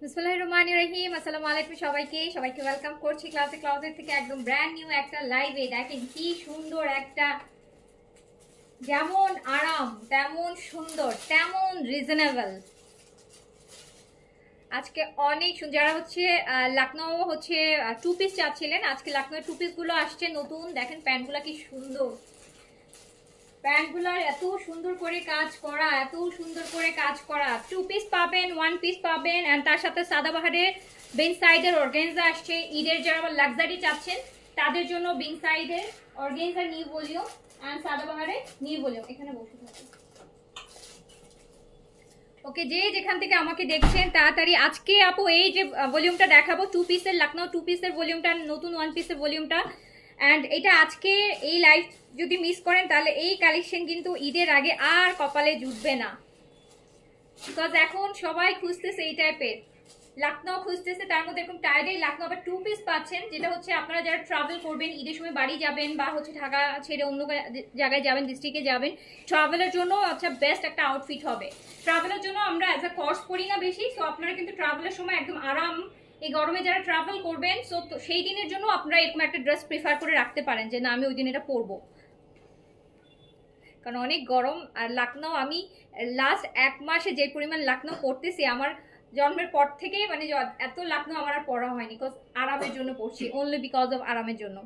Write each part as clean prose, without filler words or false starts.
বিসমিল্লাহির রহমানির রহিম। আসসালামু আলাইকুম সবাইকে ওয়েলকাম করছি ক্লাসিক ক্লাউজের থেকে একদম ব্র্যান্ড নিউ একটা লাইভে। দেখেন কি সুন্দর একটা, যেমন আরাম তেমন সুন্দর তেমন রিজনেবল। আজকে অনেক সুন্দর, যারা হচ্ছে লখনউ হচ্ছে টু পিস চাচ্ছিলেন, আজকে লখনউ টু পিস গুলো আসছে নতুন। দেখেন প্যান্টগুলো কি সুন্দর, প্যান্টগুলোর এত সুন্দর করে কাজ করা, এত সুন্দর করে কাজ করা। টু পিস পাবেন, ওয়ান পিস পাবেন, এন্ড তার সাথে সাদাবাহারের বিন সাইডের অর্গানজা আসছে। ঈদের যারা লাক্সারি চাচ্ছেন তাদের জন্য বিন সাইডের অর্গানজা নিউ ভলিউম এন্ড সাদাবাহারের নিউ ভলিউম। এখানে বসে থাকুন। ওকে, যে যেখান থেকে আমাকে দেখছেন তাড়াতাড়ি আজকে আপু এই যে ভলিউমটা দেখাবো, টু পিসের লখনউ টু পিসের ভলিউমটা, নতুন ওয়ান পিসের ভলিউমটা। অ্যান্ড এটা আজকে এই লাইভ যদি মিস করেন তাহলে এই কালেকশন কিন্তু ঈদের আগে আর কপালে জুটবে না। বিকজ এখন সবাই খুঁজতেছে এই টাইপের, লখনউ খুঁজতেছে, তার মধ্যে এরকম টায়ার্ডেই লখনউ আবার টু পিস পাচ্ছেন, যেটা হচ্ছে আপনারা যারা ট্রাভেল করবেন, ঈদের সময় বাড়ি যাবেন বা হচ্ছে ঢাকা ছেড়ে অন্য জায়গায় যাবেন, ডিস্ট্রিক্টে যাবেন, ট্রাভেলের জন্য আচ্ছা বেস্ট একটা আউটফিট হবে। ট্রাভেলের জন্য আমরা অ্যাজ আ কস্ট করি না বেশি, সো আপনারা কিন্তু ট্রাভেলের সময় একদম আরাম, এই গরমে যারা ট্রাভেল করবেন সো সেই দিনের জন্য আপনারা এরকম একটা ড্রেস প্রিফার করে রাখতে পারেন যে না আমি ওই দিন এটা পরবো, কারণ অনেক গরম। আর লখনউ আমি লাস্ট এক মাসে যে পরিমাণ লখনউ পড়তেছি, আমার জন্মের পর থেকে মানে এত লখনউ আমার আর পড়া হয়নি, বিকজ আরামের জন্য পড়ছি, অনলি বিকজ অফ আরামের জন্য।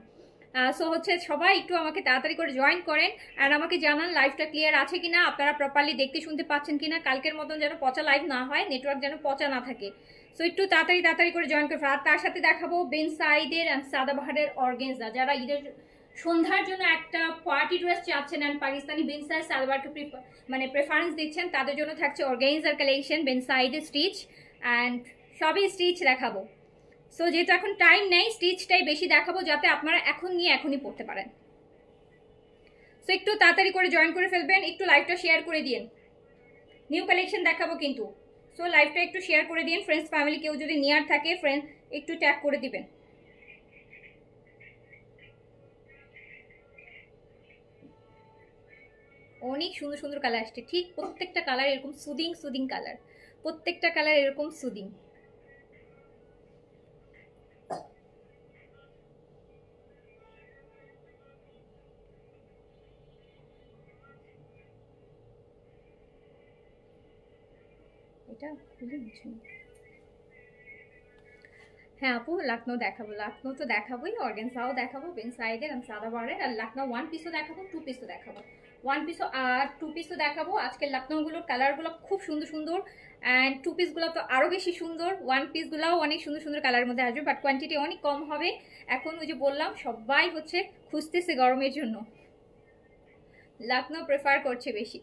সো হচ্ছে সবাই একটু আমাকে তাড়াতাড়ি করে জয়েন করেন আর আমাকে জানান লাইভটা ক্লিয়ার আছে কিনা, আপনারা প্রপারলি দেখতে শুনতে পাচ্ছেন কিনা। কালকের মতন যেন পচা লাইভ না হয়, নেটওয়ার্ক যেন পচা না থাকে। সো একটু তাড়াতাড়ি করে জয়েন করে। আর তার সাথে দেখাবো বিন সাইডের অ্যান্ড সাদাবাহারের অর্গেনজা, যারা ঈদের সন্ধ্যার জন্য একটা পার্টি ড্রেস চাচ্ছেন অ্যান্ড পাকিস্তানি বিন সাইড সালোয়ারকে মানে প্রেফারেন্স দিচ্ছেন, তাদের জন্য থাকছে অর্গানজার কালেকশন বিন সাইডে স্টিচ, অ্যান্ড সবই স্টিচ দেখাবো। সো যেহেতু এখন টাইম নেই, স্টিচটাই বেশি দেখাবো যাতে আপনারা এখন নিয়ে এখনই পড়তে পারেন। সো একটু তাড়াতাড়ি করে জয়েন করে ফেলবেন, একটু লাইভটা শেয়ার করে দিন। নিউ কালেকশন দেখাবো কিন্তু, সো লাইভটা একটু শেয়ার করে দিন। ফ্রেন্ডস ফ্যামিলি কেউ যদি নিয়ার থাকে ফ্রেন্ড একটু ট্যাগ করে দিবেন। অনেক সুন্দর সুন্দর কালার আসছে, ঠিক প্রত্যেকটা কালার এরকম সুদিং কালার, প্রত্যেকটা কালার এরকম সুদিং। এটা খুবই বুঝুন। হ্যাঁ আপু, লখনউ দেখাবো, লখনউ তো দেখাবোই, অর্গানজাও দেখাবো বিন সাইডের আর সাদাবাহারের, আর লখনউ ওয়ান পিসও দেখাবো, টু পিসও দেখাবো। ওয়ান পিসও আর টু পিসও দেখাবো। আজকে লখনউগুলোর কালারগুলো খুব সুন্দর সুন্দর, অ্যান্ড টু পিসগুলো তো আরও বেশি সুন্দর, ওয়ান পিসগুলোও অনেক সুন্দর সুন্দর কালারের মধ্যে আসবে, বাট কোয়ান্টিটি অনেক কম হবে। এখন ওই যে বললাম সবাই হচ্ছে খুঁজতেছে গরমের জন্য, লখনউ প্রেফার করছে বেশি।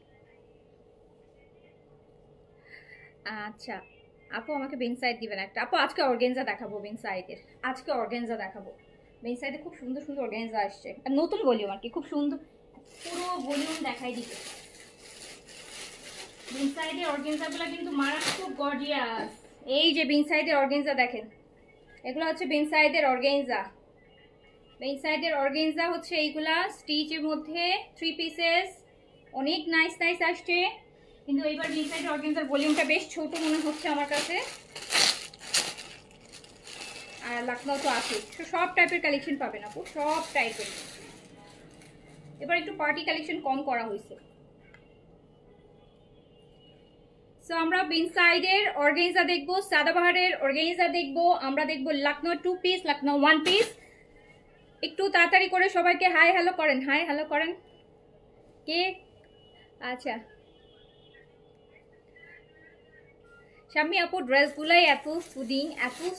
আচ্ছা আপু আমাকে বিন সাইড দিবেন একটা। আপু আজকে অর্গানজা দেখাবো বিন সাইডের, আজকে অর্গানজা দেখাবো। বিন সাইডে খুব সুন্দর সুন্দর অর্গানজা আসছে, আর নতুন ভলিউম আর কি, খুব সুন্দর পুরো ভলিউম দেখাই দিবে। বিন সাইডের অর্গানজাগুলো কিন্তু মারাত্মক গর্জিয়াস। এই যে বিন সাইডের অর্গানজা দেখেন, এগুলো হচ্ছে বিন সাইডের অর্গানজা। বিন সাইডের অর্গানজা হচ্ছে এইগুলা স্টিচের মধ্যে থ্রি পিসেস, অনেক নাইস নাইস আসছে। কিন্তু এইবার বিন সাইডের অর্গানজার ভলিউমটা বেশ ছোট মনে হচ্ছে আমার কাছে, আর লখনউ তো আছে, সব টাইপের কালেকশন পাবেন আপু, সব টাইপের। এবার একটু পার্টি কালেকশন কম করা হয়েছে। সো আমরা বিন সাইডের অর্গানজা দেখবো, সাদাবাহারের অর্গানজা দেখবো, আমরা দেখবো Lucknow two piece, Lucknow one piece. একটু তাড়াতাড়ি করে সবাইকে হাই হ্যালো করেন, হাই হ্যালো করেন কে। আচ্ছা শাম্মী আপু, ড্রেসগুলাই এত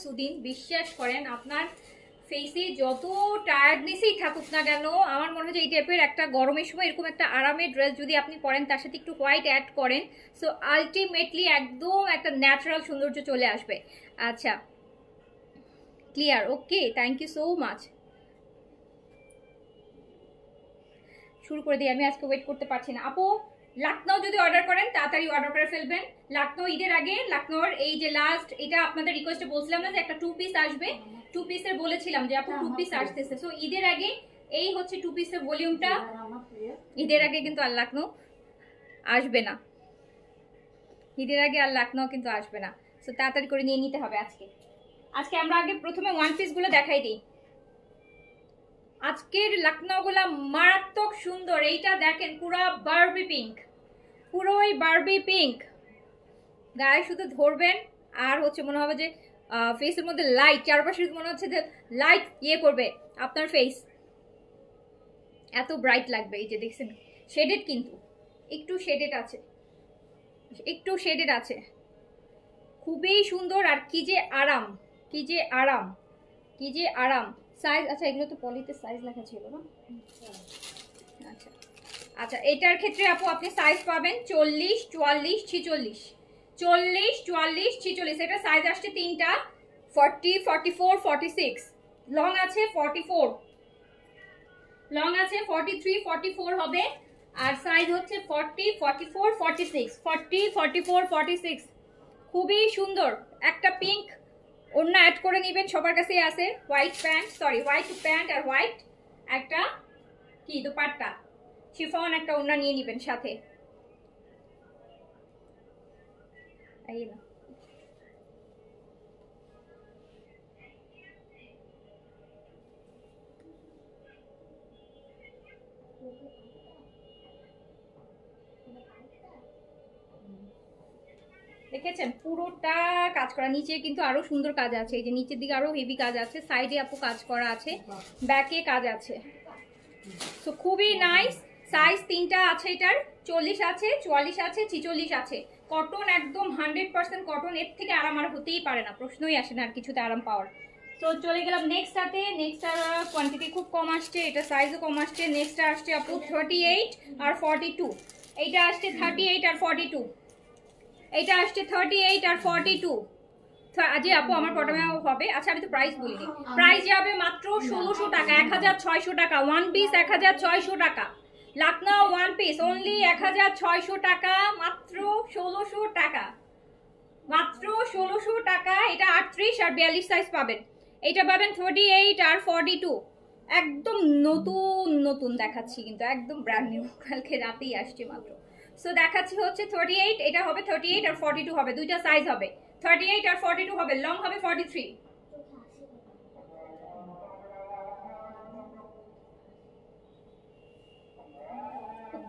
সুদিং, বিশ্বাস করেন আপনার ফেসে যত টায়ার্ডনেসই থাকুক না কেন, আমার মনে হয় যে এই টাইপের একটা গরমের সময় এরকম একটা আরামের ড্রেস যদি আপনি পরেন, তার সাথে একটু হোয়াইট অ্যাড করেন, সো আলটিমেটলি একদম একটা ন্যাচারাল সৌন্দর্য চলে আসবে। আচ্ছা clear, okay, thank you so much. শুরু করে দিই আমি, আজকে ওয়েট করতে পারছি না। আপু লখনউ যদি অর্ডার করেন তাড়াতাড়ি অর্ডার করে ফেলবেন। লখনউ ঈদের আগে, লখনউর এই যে লাস্ট, এটা আপনাদের রিকোয়েস্টে বলছিলাম না যে একটা টু পিস আসবে, টু পিসের বলেছিলাম যে আপু টু পিস আসতেছে, সো ঈদের আগে এই হচ্ছে টু পিসের ভলিউমটা। ঈদের আগে কিন্তু আর লখনউ আসবে না, ঈদের আগে আর লখনউ কিন্তু আসবে না। সো তাড়াতাড়ি করে নিয়ে নিতে হবে আজকে। আজকে আমরা আগে প্রথমে ওয়ান পিসগুলো দেখাই দিই। আজকের লাকনাওগুলা মারাত্মক সুন্দর। এইটা দেখেন পুরো বারবি পিঙ্ক, পুরোই বারবি পিঙ্ক। গায়ে শুধু ধরবেন আর হচ্ছে মনে হবে যে ফেসের মধ্যে লাইট, চারপাশে মনে হচ্ছে যে লাইট ইয়ে করবে আপনার ফেস, এত ব্রাইট লাগবে। এই যে দেখছেন শেডেড, কিন্তু একটু শেডেড আছে, একটু শেডেড আছে, খুবই সুন্দর। আর কি যে আরাম, কি যে আরাম, কি যে আরাম। সাইজ, আচ্ছা এগুলো তো পলিতে সাইজ লেখা ছিল না। আচ্ছা আচ্ছা, এটার ক্ষেত্রে আপু আপনি সাইজ পাবেন 40, 44, 46, 40, 44, 46। এটা সাইজ আসছে তিনটা, 40, 44, 46। লং আছে 44, লং আছে 43, 44 হবে। আর সাইজ হচ্ছে 40, 44, 46, 40, 44, 46। খুবই সুন্দর একটা পিঙ্ক ওড়না অ্যাড করে নেবেন, সবার কাছেই আছে। White pant, sorry white pant আর হোয়াইট একটা কি দোপাট্টা, শিফন একটা ওড়না নিয়ে নেবেন সাথে। এই না দেখেছেন পুরোটা কাজ করা, নিচে কিন্তু আরো সুন্দর কাজ আছে। এই যে নিচের দিকে আরো হেভি কাজ আছে, সাইডে আপু কাজ করা আছে, ব্যাকে কাজ আছে। তো খুবই নাইস। সাইজ তিনটা আছে, এটার 40 আছে, 44 আছে, 46 আছে। কটন একদম 100% কটন, এর থেকে আরাম আর হতেই পারে না, প্রশ্নই আসে না আর কিছুতে আরাম পাওয়ার। তো চলে গেলাম নেক্সটটাতে। নেক্সটটার কোয়ান্টিটি খুব কম আসছে, এটা সাইজও কম আসছে। নেক্সটটা আসছে আপু 38 আর 42। এইটা আসছে 38 আর 42, এইটা আসছে 38 আর 42। জি আপু আমার প্রথমেও হবে। আচ্ছা আমি তো প্রাইস বলিনি, প্রাইস যাবে মাত্র 1600 টাকা, 1600 টাকা। ওয়ান পিস 1600 টাকা, লাকনাও ওয়ান পিস অনলি 1600 টাকা, মাত্র 1600 টাকা, মাত্র 1600 টাকা। এটা 38 আর 42 সাইজ পাবেন। এটা পাবেন 38 আর 42, একদম নতুন নতুন দেখাচ্ছি, কিন্তু একদম ব্র্যান্ড নিউ, কালকে রাতেই আসছে মাত্র। সো দেখাচ্ছি হচ্ছে 38, এটা হবে 38 আর 42 হবে, দুইটা সাইজ হবে। 38 আর 42 হবে, লং হবে 43।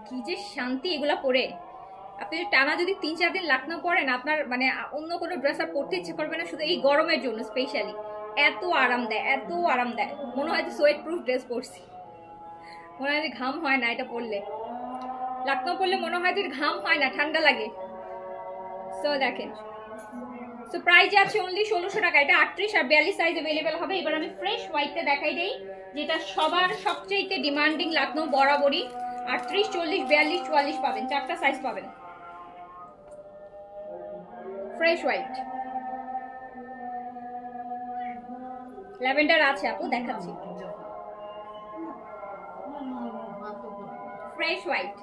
কি যে শান্তি এগুলা পরে। আপনি টানা যদি 3-4 দিন লাকনাও পরেন, আপনার মানে অন্য কোনো ড্রেস আর পরতে ইচ্ছে করবে না, শুধু এই গরমের জন্য স্পেশালি। এত আরাম দেয়, এত আরাম দেয়, মনে হয় যে সোয়েট প্রুফ ড্রেস পরছি, মনে হয় যে ঘাম হয় না এটা পরলে। লাকনাও পরলে মনে হয় যে ঘাম হয় না, ঠান্ডা লাগে। সো দেখেন, সো প্রাইস আছে অনলি 1600 টাকা। এটা 38 আর 42 সাইজ अवेलेबल হবে। এবার আমি ফ্রেশ হোয়াইটটা দেখাই দেই, যেটা সবার সবচেয়ে ডিমান্ডিং লাকনাও বরাবরই। 38, 40, 42, 44 পাবেন, চারটা সাইজ পাবেন। ফ্রেশ হোয়াইট, ল্যাভেন্ডার আছে আপু, দেখাচ্ছি। ফ্রেশ হোয়াইট,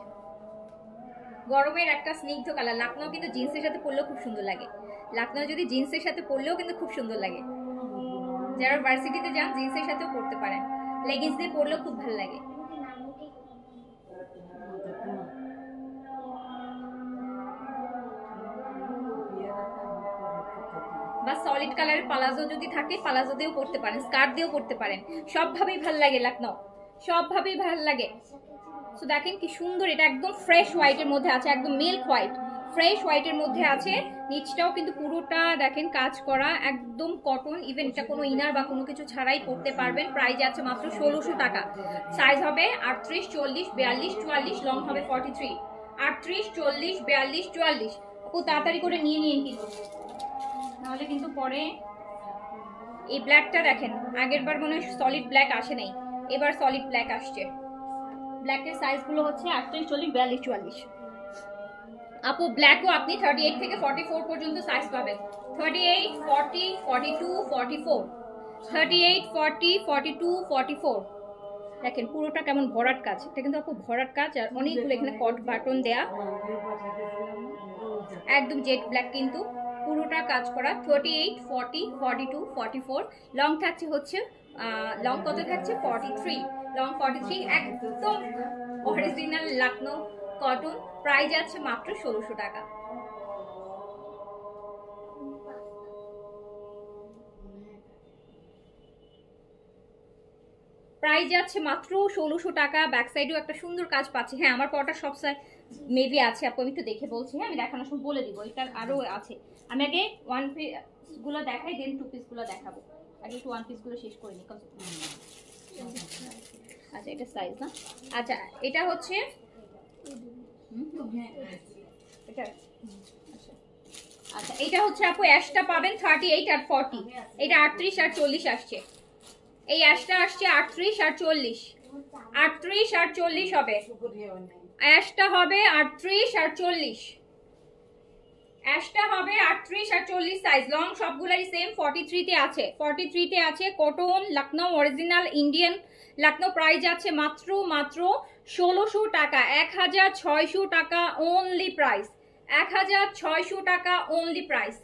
গরমের একটা স্নিগ্ধ কালার। লাকনাও কিন্তু জিন্সের সাথে পরলেও খুব সুন্দর লাগে, লাকনাও যদি জিন্সের সাথে পরলেও কিন্তু খুব সুন্দর লাগে। যারা ভার্সিটিতে যান জিন্সের সাথেও পরতে পারেন, লেগিংস দিয়ে পরলেও খুব ভালো লাগে। বা সলিড কালারের পালাজো যদি থাকে, পালাজো দিয়েও পরতে পারেন, স্কার্ট দিয়েও পরতে পারেন, সবভাবেই ভালো লাগে লাকনাও, সবভাবেই ভালো লাগে। সো দেখেন কি সুন্দর, এটা একদম ফ্রেশ হোয়াইটের মধ্যে আছে, একদম মিল্ক হোয়াইট, ফ্রেশ হোয়াইটের মধ্যে আছে। নিচটাও কিন্তু পুরোটা দেখেন কাজ করা, একদম কটন। ইভেন এটা কোনো ইনার বা কোনো কিছু ছাড়াই পরতে পারবেন। প্রাইস আছে মাত্র 1600 টাকা। সাইজ হবে 38, 40, 42, 44, লং হবে 43। 38, 40, 42, 44। আপু তাড়াতাড়ি করে নিয়ে নিন কিন্তু, নাহলে কিন্তু পরে। এই ব্ল্যাকটা দেখেন, আগের বার মনে হয় সলিড ব্ল্যাক আসে নাই, এবার সলিড ব্ল্যাক আসছে। ব্ল্যাকের সাইজগুলো হচ্ছে 38, 40, 42, 44। আপু ব্ল্যাকও আপনি 38 থেকে 44 পর্যন্ত সাইজ পাবেন। 38, 40, 42, 44, 38, 40, 42, 44। দেখেন পুরোটা কেমন ভরাট কাজ, এটা কিন্তু আপু ভরাট কাজ, আর অনেকগুলো এখানে কট বাটন দেয়া, একদম জেড ব্ল্যাক কিন্তু পুরোটা কাজ করা। 38, 40, 42, 44। লং থাকছে হচ্ছে লং কত থাকছে 43, লং 43, একদম অরিজিনাল লাকনো কটন। প্রাইস আছে মাত্র 1600 টাকা। প্রাইস যাচ্ছে মাত্র 1600 টাকা। ব্যাক সাইডেও একটা সুন্দর কাজ পাচ্ছি। হ্যাঁ, আমার পরটা সব মেবি আছে আপু, আমি একটু দেখে বলছি। হ্যাঁ, আমি দেখানোর সময় বলে দিব। এটার আরো আছে। আমি আগে ওয়ান পিস গুলো দেখাই, দেন টু পিস গুলো দেখাবো। আগে একটু ওয়ান পিস গুলো শেষ করে নিই। আচ্ছা, এটা সাইজ না। আচ্ছা, এটা হচ্ছে এটা। আচ্ছা, এটা হচ্ছে আপু অ্যাশটা পাবেন 38 আর 40। এটা 38 আর 40 আসছে। এই অ্যাশটা আসছে 38 আর 40। 38 আর 40 হবে। অ্যাশটা হবে 38 আর 40। অ্যাশটা হবে 38 আর 40 সাইজ। লং সবগুলোরই সেম। 43 তে আছে। 43 তে আছে। Cotton Lucknow original Indian Lucknow. Price আছে মাত্র 1600 টাকা। 1600 টাকা অনলি প্রাইস। 1600 টাকা অনলি প্রাইস।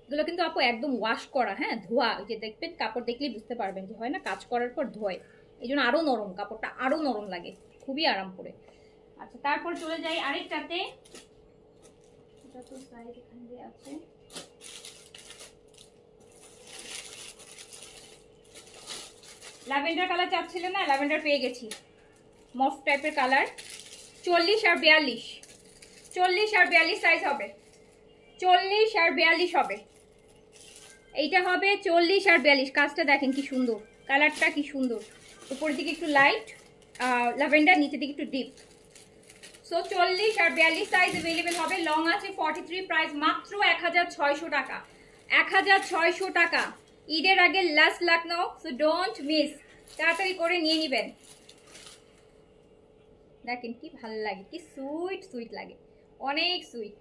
এগুলো কিন্তু আপু একদম ওয়াশ করা, হ্যাঁ, ধোয়া। ওই যে দেখবেন, কাপড় দেখলেই বুঝতে পারবেন যে হয় না কাজ করার পর ধোয়, এই জন্য আরো নরম, কাপড়টা আরো নরম লাগে, খুবই আরাম করে। আচ্ছা, তারপর চলে যাই আরেকটাতে। এটা তো সাইজ এখানে দিয়ে আছে। ল্যাভেন্ডার কালার চাচ্ছিলেন না, ল্যাভেন্ডার পেয়ে গেছি। মফ টাইপের কালার। 40 আর 42। 40 আর 42 সাইজ হবে। 40 আর 42 হবে। এইটা হবে 40 আর 42। কাজটা দেখেন কি সুন্দর, কালারটা কি সুন্দর। উপরের দিকে একটু লাইট ল্যাভেন্ডার, নিচের দিকে একটু ডিপ। সো 40 আর 42 সাইজ अवेलेबल হবে। লং আছে 43। প্রাইস মাত্র 1600 টাকা। 1600 টাকা। ঈদের আগে last Lucknow, so don't miss, তাড়াতাড়ি করে নিয়ে নেবেন। দেখেন কি ভালো লাগে, কি সুইট সুইট লাগে, অনেক সুইট।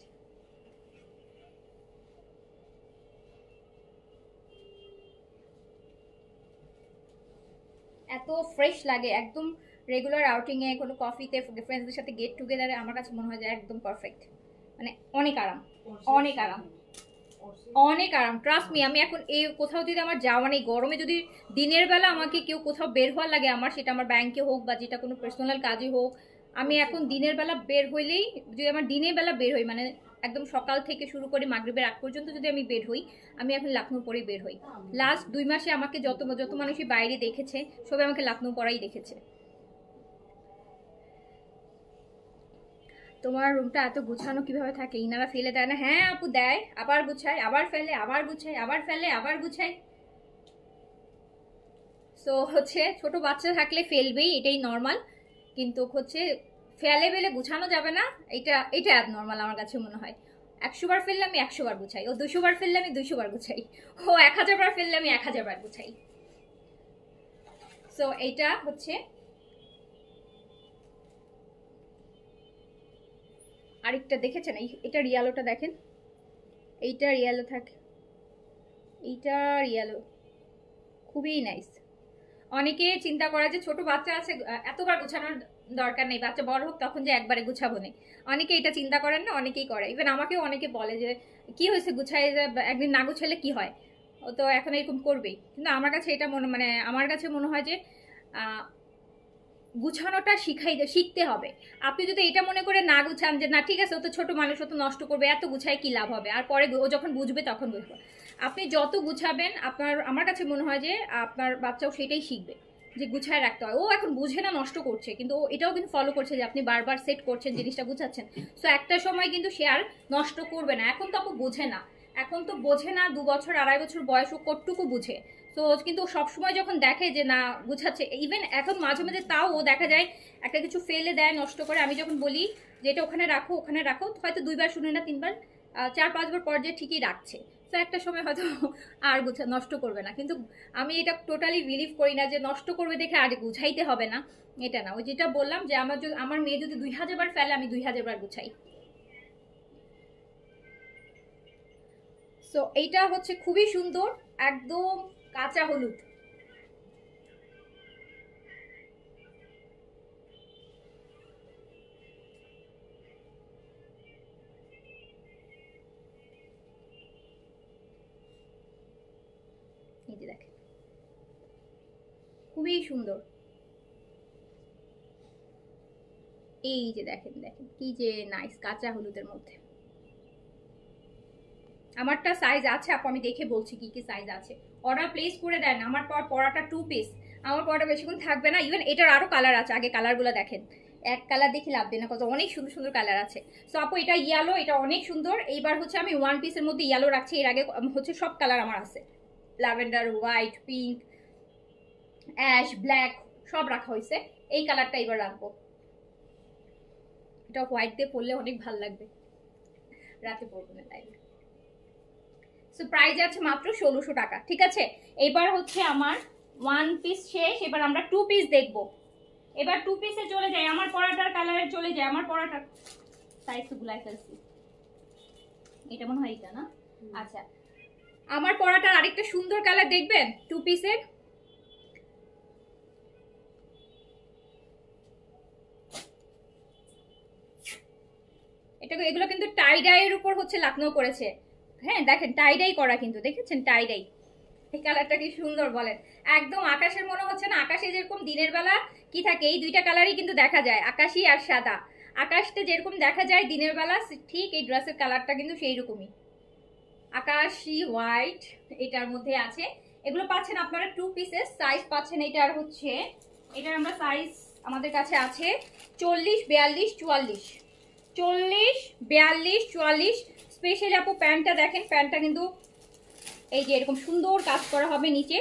এত ফ্রেশ লাগে, একদম রেগুলার আউটিং এ, কোনো কফিতে, ফ্রেন্ডসদের সাথে গেট টুগেদারে আমার কাছে মনে হয় যে একদম পারফেক্ট। মানে অনেক আরাম, অনেক আরাম, অনেক আরাম। ট্রাস্ট মি, আমি এখন এই কোথাও যদি আমার যাওয়া নেই, গরমে যদি দিনের বেলা আমাকে কেউ কোথাও বের হওয়ার লাগে, আমার সেটা আমার ব্যাংকে হোক বা যেটা কোনো পার্সোনাল কাজে হোক, আমি এখন দিনের বেলা বের হইলেই, যদি আমার দিনের বেলা বের হই, মানে একদম সকাল থেকে শুরু করে মাগরিবের আগ পর্যন্ত যদি আমি বের হই, আমি এখন লখনউ পরেই বের হই। লাস্ট 2 মাসে আমাকে যত যত মানুষই বাইরে দেখেছে, সবাই আমাকে লখনউ পরাই দেখেছে। তোমার রুমটা এত গুছানো কিভাবে থাকে? ইনারা ফেলে দেয় না? হ্যাঁ আপু, দেয়, আবার গুছায়, আবার ফেলে, আবার গুছায়, আবার ফেলে, আবার গুছায়। সো হচ্ছে ছোট বাচ্চা থাকলে ফেলবেই, এটাই নর্মাল। কিন্তু হচ্ছে ফেলে বেলে গুছানো যাবে না, এটা এটা নর্মাল আমার কাছে মনে হয়। 100 বার ফেললে আমি 100 বার গুছাই, ও 200 বার ফেললে আমি 200 বার গুছাই, ও 1000 বার ফেললে আমি 1000 বার গুছাই। সো এইটা হচ্ছে আরেকটা, দেখেছেন এটা রিয়ালোটা দেখেন, এইটা রিয়ালো থাকে, এইটা রিয়ালো, খুবই নাইস। অনেকে চিন্তা করে যে ছোট বাচ্চা আছে, এতবার গুছানোর দরকার নেই, বাচ্চা বড় হোক তখন যে একবারে গুছাবো না। অনেকে এটা চিন্তা করেন না, অনেকেই করে। ইভেন আমাকেও অনেকে বলে যে কি হয়েছে, গুছাই একদিন না গুছাইলে কি হয়, ও তো এখন এরকম করবেই। কিন্তু আমার কাছে এটা মানে আমার কাছে মনে হয় যে গুছানোটা শিখতে হবে। আপনি যদি এটা মনে করে না গুছান যে না ঠিক আছে, ও তো ছোট মানুষ, ও তো নষ্ট করবে, এত গুছাই কি লাভ হবে, আর পরে ও যখন বুঝবে তখন বুঝবে। আপনি যত গুছাবেন, আমার কাছে মনে হয় যে আপনার বাচ্চাও সেটাই শিখবে, যে গুছায় রাখতে হয়। ও এখন বুঝে না, নষ্ট করছে, কিন্তু ও এটাও কিন্তু ফলো করছে যে আপনি বারবার সেট করছেন, জিনিসটা গুছাচ্ছেন। সো একটা সময় কিন্তু সে আর নষ্ট করবে না। এখন তো আপু বোঝে না, এখন তো বোঝে না, 2 বছর 2.5 বছর বয়স, ও কতটুকু বুঝে। তো কিন্তু সবসময় যখন দেখে যে না গুছাচ্ছে, ইভেন এখন মাঝে মাঝে তাও ও দেখা যায় একটা কিছু ফেলে দেয়, নষ্ট করে। আমি যখন বলি যে এটা ওখানে রাখো, ওখানে রাখো, হয়তো 2 বার শুনে না, 3 বার, 4-5 বার পর যে ঠিকই রাখছে। তো একটা সময় হয়তো আর নষ্ট করবে না। কিন্তু আমি এটা টোটালি বিলিভ করি না যে নষ্ট করবে দেখে আর গুছাইতে হবে না, এটা না। ওই যেটা বললাম যে আমার মেয়ে যদি 2000 বার ফেলে, আমি 2000 বার গুছাই। সো এইটা হচ্ছে খুবই সুন্দর, একদম কাঁচা হলুদ। এই যে দেখেন, খুবই সুন্দর। এই যে দেখেন, দেখেন কি যে নাইস, কাঁচা হলুদের মধ্যে। আমারটা সাইজ আছে আপু, আমি দেখে বলছি কি কি সাইজ আছে। অর্ডার প্লেস করে দেন। আমার পরাটা 2 পিস, আমার পরাটা বেশিক্ষণ থাকবে না। ইভেন এটার আরো কালার আছে, আগে কালারগুলো দেখেন। এক কালার দেখি লাভ দেয় না, কত অনেক সুন্দর সুন্দর কালার আছে। সো আপু এটা ইয়েলো, এটা অনেক সুন্দর। এইবার হচ্ছে আমি 1 পিসের মধ্যে ইয়েলো রাখছি, এর আগে হচ্ছে সব কালার আমার আছে, lavender, white, pink, ash, black সব রাখা হয়েছে। এই কালারটা এবার রাখবো, এটা হোয়াইট দিয়ে পরলে অনেক ভালো লাগবে, রাতে পরবো না লাইভে। সো প্রাইস আছে মাত্র 1600 টাকা, ঠিক আছে। এবার হচ্ছে আমার 1 পিস শেষ, এবার আমরা 2 পিস দেখব। এবার 2 পিসে চলে যাই, আমার পরাটার কালারে চলে যায়। আমার পরাটার সাইজ তো গুলাই ফেলছি, এটা মনে হয় এটা না। আচ্ছা, আমার পরাটার আরেকটা সুন্দর কালার দেখবেন 2 পিসের। এটা এগুলো কিন্তু টাই ডাইয়ের উপর হচ্ছে লাকনো করেছে। হ্যাঁ দেখেন টাই ডাই করা, কিন্তু দেখেছেন টাই ডাই। এই কালারটা কি সুন্দর বলেন, একদম আকাশের মনে হচ্ছে না। আকাশে যেরকম দিনের বেলা কি থাকে, এই দুইটা কালারই কিন্তু দেখা যায়, আকাশি আর সাদা। আকাশটা যেরকম দেখা যায় দিনের বেলা, ঠিক এই ড্রেসের কালারটা কিন্তু সেই রকমই, আকাশি হোয়াইট এটার মধ্যে আছে। এগুলো পাচ্ছেন আপনারা 2 পিসেস, সাইজ পাচ্ছেন এটার হচ্ছে, এটার আমরা সাইজ আমাদের কাছে আছে 40, 42, 44, 40, 42, 44। স্পেশালি আপু প্যান্টটা দেখেন, প্যান্টটা কিন্তু এই যে এরকম সুন্দর কাজ করা হবে নিচে,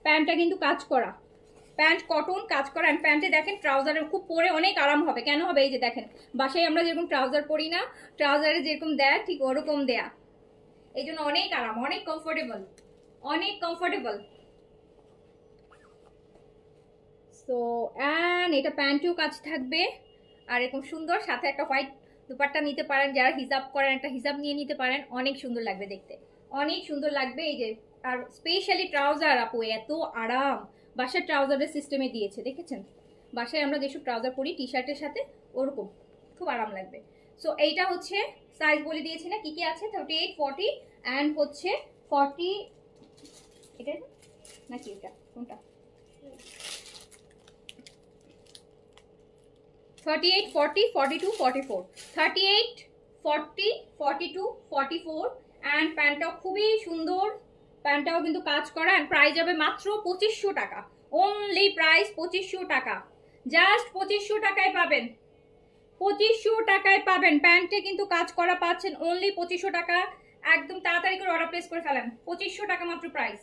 প্যান্টটা কিন্তু কাজ করা, প্যান্ট কটন কাজ করা। অ্যান্ড প্যান্টে দেখেন ট্রাউজারের খুব পরে অনেক আরাম হবে। কেন হবে, এই যে দেখেন বাসায় আমরা যেরকম ট্রাউজার পরি না, ট্রাউজারে যেরকম দেয় ঠিক ওরকম দেয়া, এই জন্য অনেক আরাম, অনেক কমফোর্টেবল, অনেক কমফোর্টেবল। সো অ্যান্ড এটা প্যান্টেও কাজ থাকবে, আর এরকম সুন্দর সাথে একটা হোয়াইট দুপাট্টা নিতে পারেন, যারা হিজাব করেন একটা হিজাব নিয়ে নিতে পারেন, অনেক সুন্দর লাগবে দেখতে, অনেক সুন্দর লাগবে। এই যে আর স্পেশালি ট্রাউজার আপু এত আরাম, বাসার ট্রাউজারের সিস্টেমে দিয়েছে, দেখেছেন বাসায় আমরা যেসব ট্রাউজার পরি টি শার্টের সাথে, ওরকম খুব আরাম লাগবে। সো এইটা হচ্ছে সাইজ বলে দিয়েছি না কি কি আছে, 38, 40 অ্যান্ড হচ্ছে 40, এটা নাকি এটা কোনটা, 38, 40, 42, 44, 38, 40, 42, 44 অ্যান্ড প্যান্টটাও খুবই সুন্দর, প্যান্টটাও কিন্তু কাজ করা। অ্যান্ড প্রাইস যাবে মাত্র 2500 টাকা, অনলি প্রাইস 2500 টাকা, জাস্ট 2500 টাকায় পাবেন, 2500 টাকায় পাবেন। প্যান্টে কিন্তু কাজ করা পাচ্ছেন অনলি 2500 টাকা। একদম তাড়াতাড়ি করে অর্ডার প্লেস করে ফেলেন, 2500 টাকা মাত্র প্রাইস,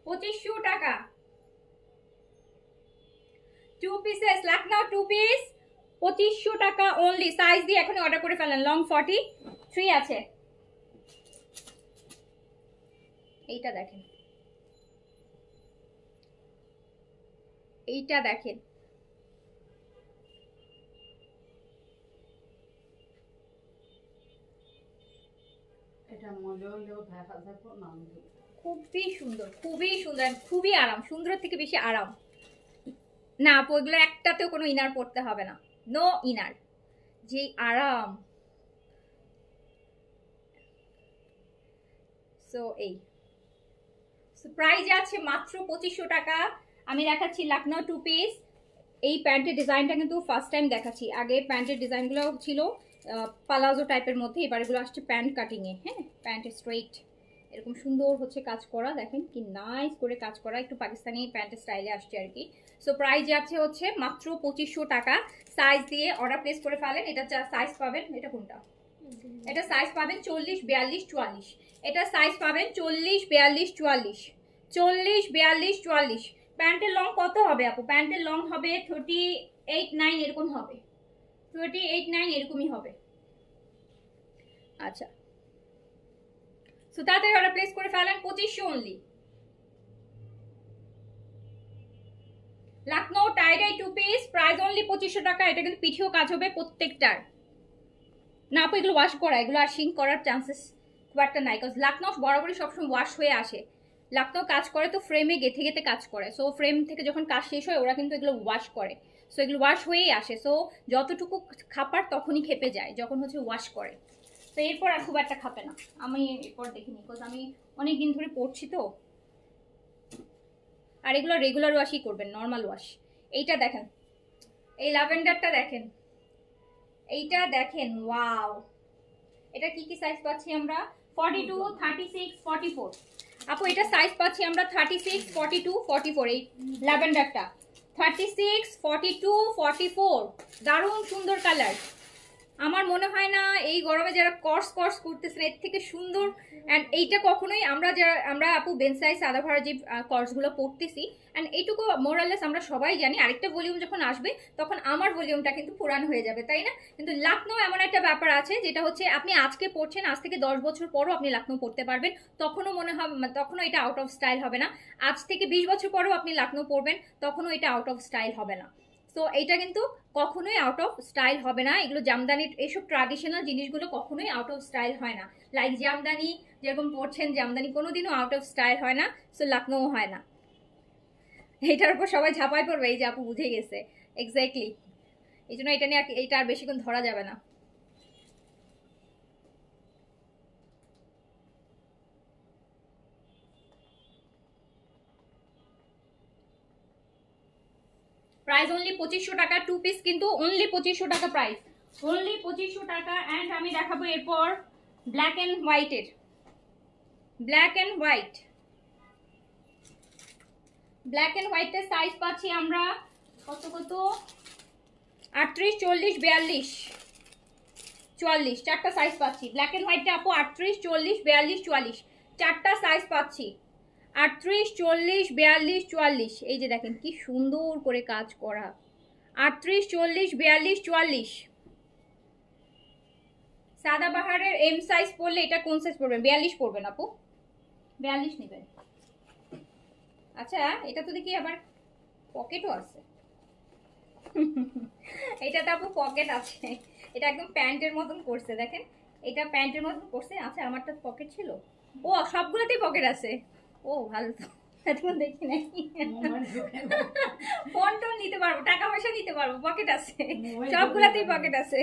2500 টাকা। 2 পিসেস লাকনাও 2 পিস 2500 টাকা অনলি। সাইজ দিয়ে এখন অর্ডার করে ফেলেন, লং 43 আছে। এইটা দেখেন, এইটা দেখেন, খুবই সুন্দর, খুবই সুন্দর, খুবই আরাম, সুন্দরের থেকে বেশি আরাম না আপু, এগুলো একটাতেও কোনো ইনার পড়তে হবে না, নো ইনার, যে আরাম। সো এই প্রাইস আছে মাত্র 2500 টাকা। আমি দেখাচ্ছি লাকনাও 2 পিস। এই প্যান্টের ডিজাইনটা কিন্তু ফার্স্ট টাইম দেখাচ্ছি, আগে প্যান্টের ডিজাইনগুলো ছিল পালাজো টাইপের মধ্যে, এবার এগুলো আসছে প্যান্ট কাটিংয়ে। হ্যাঁ প্যান্ট স্ট্রেইট এরকম সুন্দর হচ্ছে কাজ করা, দেখেন কি নাইস করে কাজ করা, একটু পাকিস্তানি প্যান্টের স্টাইলে আসছে আর কি। সো প্রাইস যাচ্ছে হচ্ছে মাত্র 2500 টাকা। সাইজ দিয়ে অর্ডার প্লেস করে ফেলেন। এটা সাইজ পাবেন, এটা কোনটা, এটা সাইজ পাবেন 40, 42, 44, এটা সাইজ পাবেন 40, 42, 44, 40, 42, 44। প্যান্টের লং কত হবে আপু, প্যান্টের লং হবে 38, 9 এরকম হবে, 38, 9 এরকমই হবে। আচ্ছা সো তাড়াতাড়ি অর্ডার প্লেস করে ফেলেন, 2500 only. Lucknow tie-dye 2 piece price only 2500 টাকা। এটা কিন্তু পিঠেও কাজ হবে প্রত্যেকটার। না আপু এগুলো ওয়াশ করা, এগুলো আর শিং করার চান্সেস খুব একটা নাই, কারণ লাকনো বরাবরই সবসময় ওয়াশ হয়ে আসে। লাকনো কাজ করে তো ফ্রেমে গেথে গেথে কাজ করে, সো ফ্রেম থেকে যখন কাজ শেষ হয় ওরা কিন্তু এগুলো ওয়াশ করে, সো এগুলো ওয়াশ হয়েই আসে। সো যতটুকু খাপার তখনই খেপে যায় যখন হচ্ছে ওয়াশ করে, তো এরপর আর খুব একটা খাপে না। আমি এরপর দেখিনি, বিকজ আমি অনেক দিন ধরে পড়ছি তো। আর এগুলো রেগুলার ওয়াশই করবেন, নর্মাল ওয়াশ। এইটা দেখেন, এই ল্যাভেন্ডারটা দেখেন, এইটা দেখেন, ওয়াও, এটা কি কি সাইজ পাচ্ছি আমরা? 42, 36, 44। আপু এটা সাইজ পাচ্ছি আমরা 36, 42, 44। এই ল্যাভেন্ডারটা 36, 42, 44, দারুণ সুন্দর কালার। আমার মনে হয় না এই গরমে যারা কর্স করতেছেন এর থেকে সুন্দর। অ্যান্ড এইটা কখনোই আমরা আপু বেনসাই সাদা ভরা যে কর্সগুলো পড়তেছি, অ্যান্ড এইটুকু মোরালেস আমরা সবাই জানি আরেকটা ভলিউম যখন আসবে তখন আমার ভলিউমটা কিন্তু পুরানো হয়ে যাবে, তাই না? কিন্তু লাকনো এমন একটা ব্যাপার আছে যেটা হচ্ছে আপনি আজকে পড়ছেন, আজ থেকে 10 বছর পরও আপনি লাকনো পড়তে পারবেন, তখনও মনে হবে, তখনও এটা আউট অফ স্টাইল হবে না। আজ থেকে 20 বছর পরেও আপনি লাকনো পরবেন, তখনও এটা আউট অফ স্টাইল হবে না। সো এইটা কিন্তু কখনোই আউট অফ স্টাইল হবে না। এগুলো জামদানি, এইসব ট্র্যাডিশনাল জিনিসগুলো কখনোই আউট অফ স্টাইল হয় না। লাইক জামদানি যেরকম পড়ছেন, জামদানি কোনোদিনও আউট অফ স্টাইল হয় না, সো লাকনোও হয় না। এইটার উপর সবাই ঝাঁপাই পড়বে, এই যে আপু বুঝে গেছে এক্স্যাক্টলি। এই জন্য এটা নিয়ে এইটা আর বেশিক্ষণ ধরা যাবে না। প্রাইস অনলি 2500 টাকা, 2 পিস কিন্তু অনলি 2500 টাকা প্রাইস, অনলি 2500 টাকা। অ্যান্ড আমি দেখাবো এরপর ব্ল্যাক অ্যান্ড হোয়াইটের, black and white, black and হোয়াইটের সাইজ পাচ্ছি আমরা কত কত, 38, 40, 42, 44, চারটা সাইজ পাচ্ছি। ব্ল্যাক অ্যান্ড হোয়াইটে আপু 38, 40, 42, 44, চারটা সাইজ পাচ্ছি। 38, 40, 42, 44, এই যে দেখেন কি সুন্দর করে কাজ করা। 38, 40, 42, 44। সাদাবাহারের এম সাইজ পড়লে এটা কোন সাইজ পড়বেন? 42 পড়বেন আপু, 42 নেবেন। আচ্ছা এটা তো দেখি আবার পকেটও আছে। এটাতে আপু পকেট আছে, এটা একদম প্যান্টের মতন করছে, দেখেন এটা প্যান্টের মতন করছে। আচ্ছা আমারটা পকেট ছিল, ও সবগুলোতেই পকেট আছে। ও ভালো তো, এতক্ষণ দেখি নাই। ফোন টোন নিতে পারবো, টাকা পয়সা নিতে পারবো, পকেট আছে, সবগুলাতেই পকেট আছে।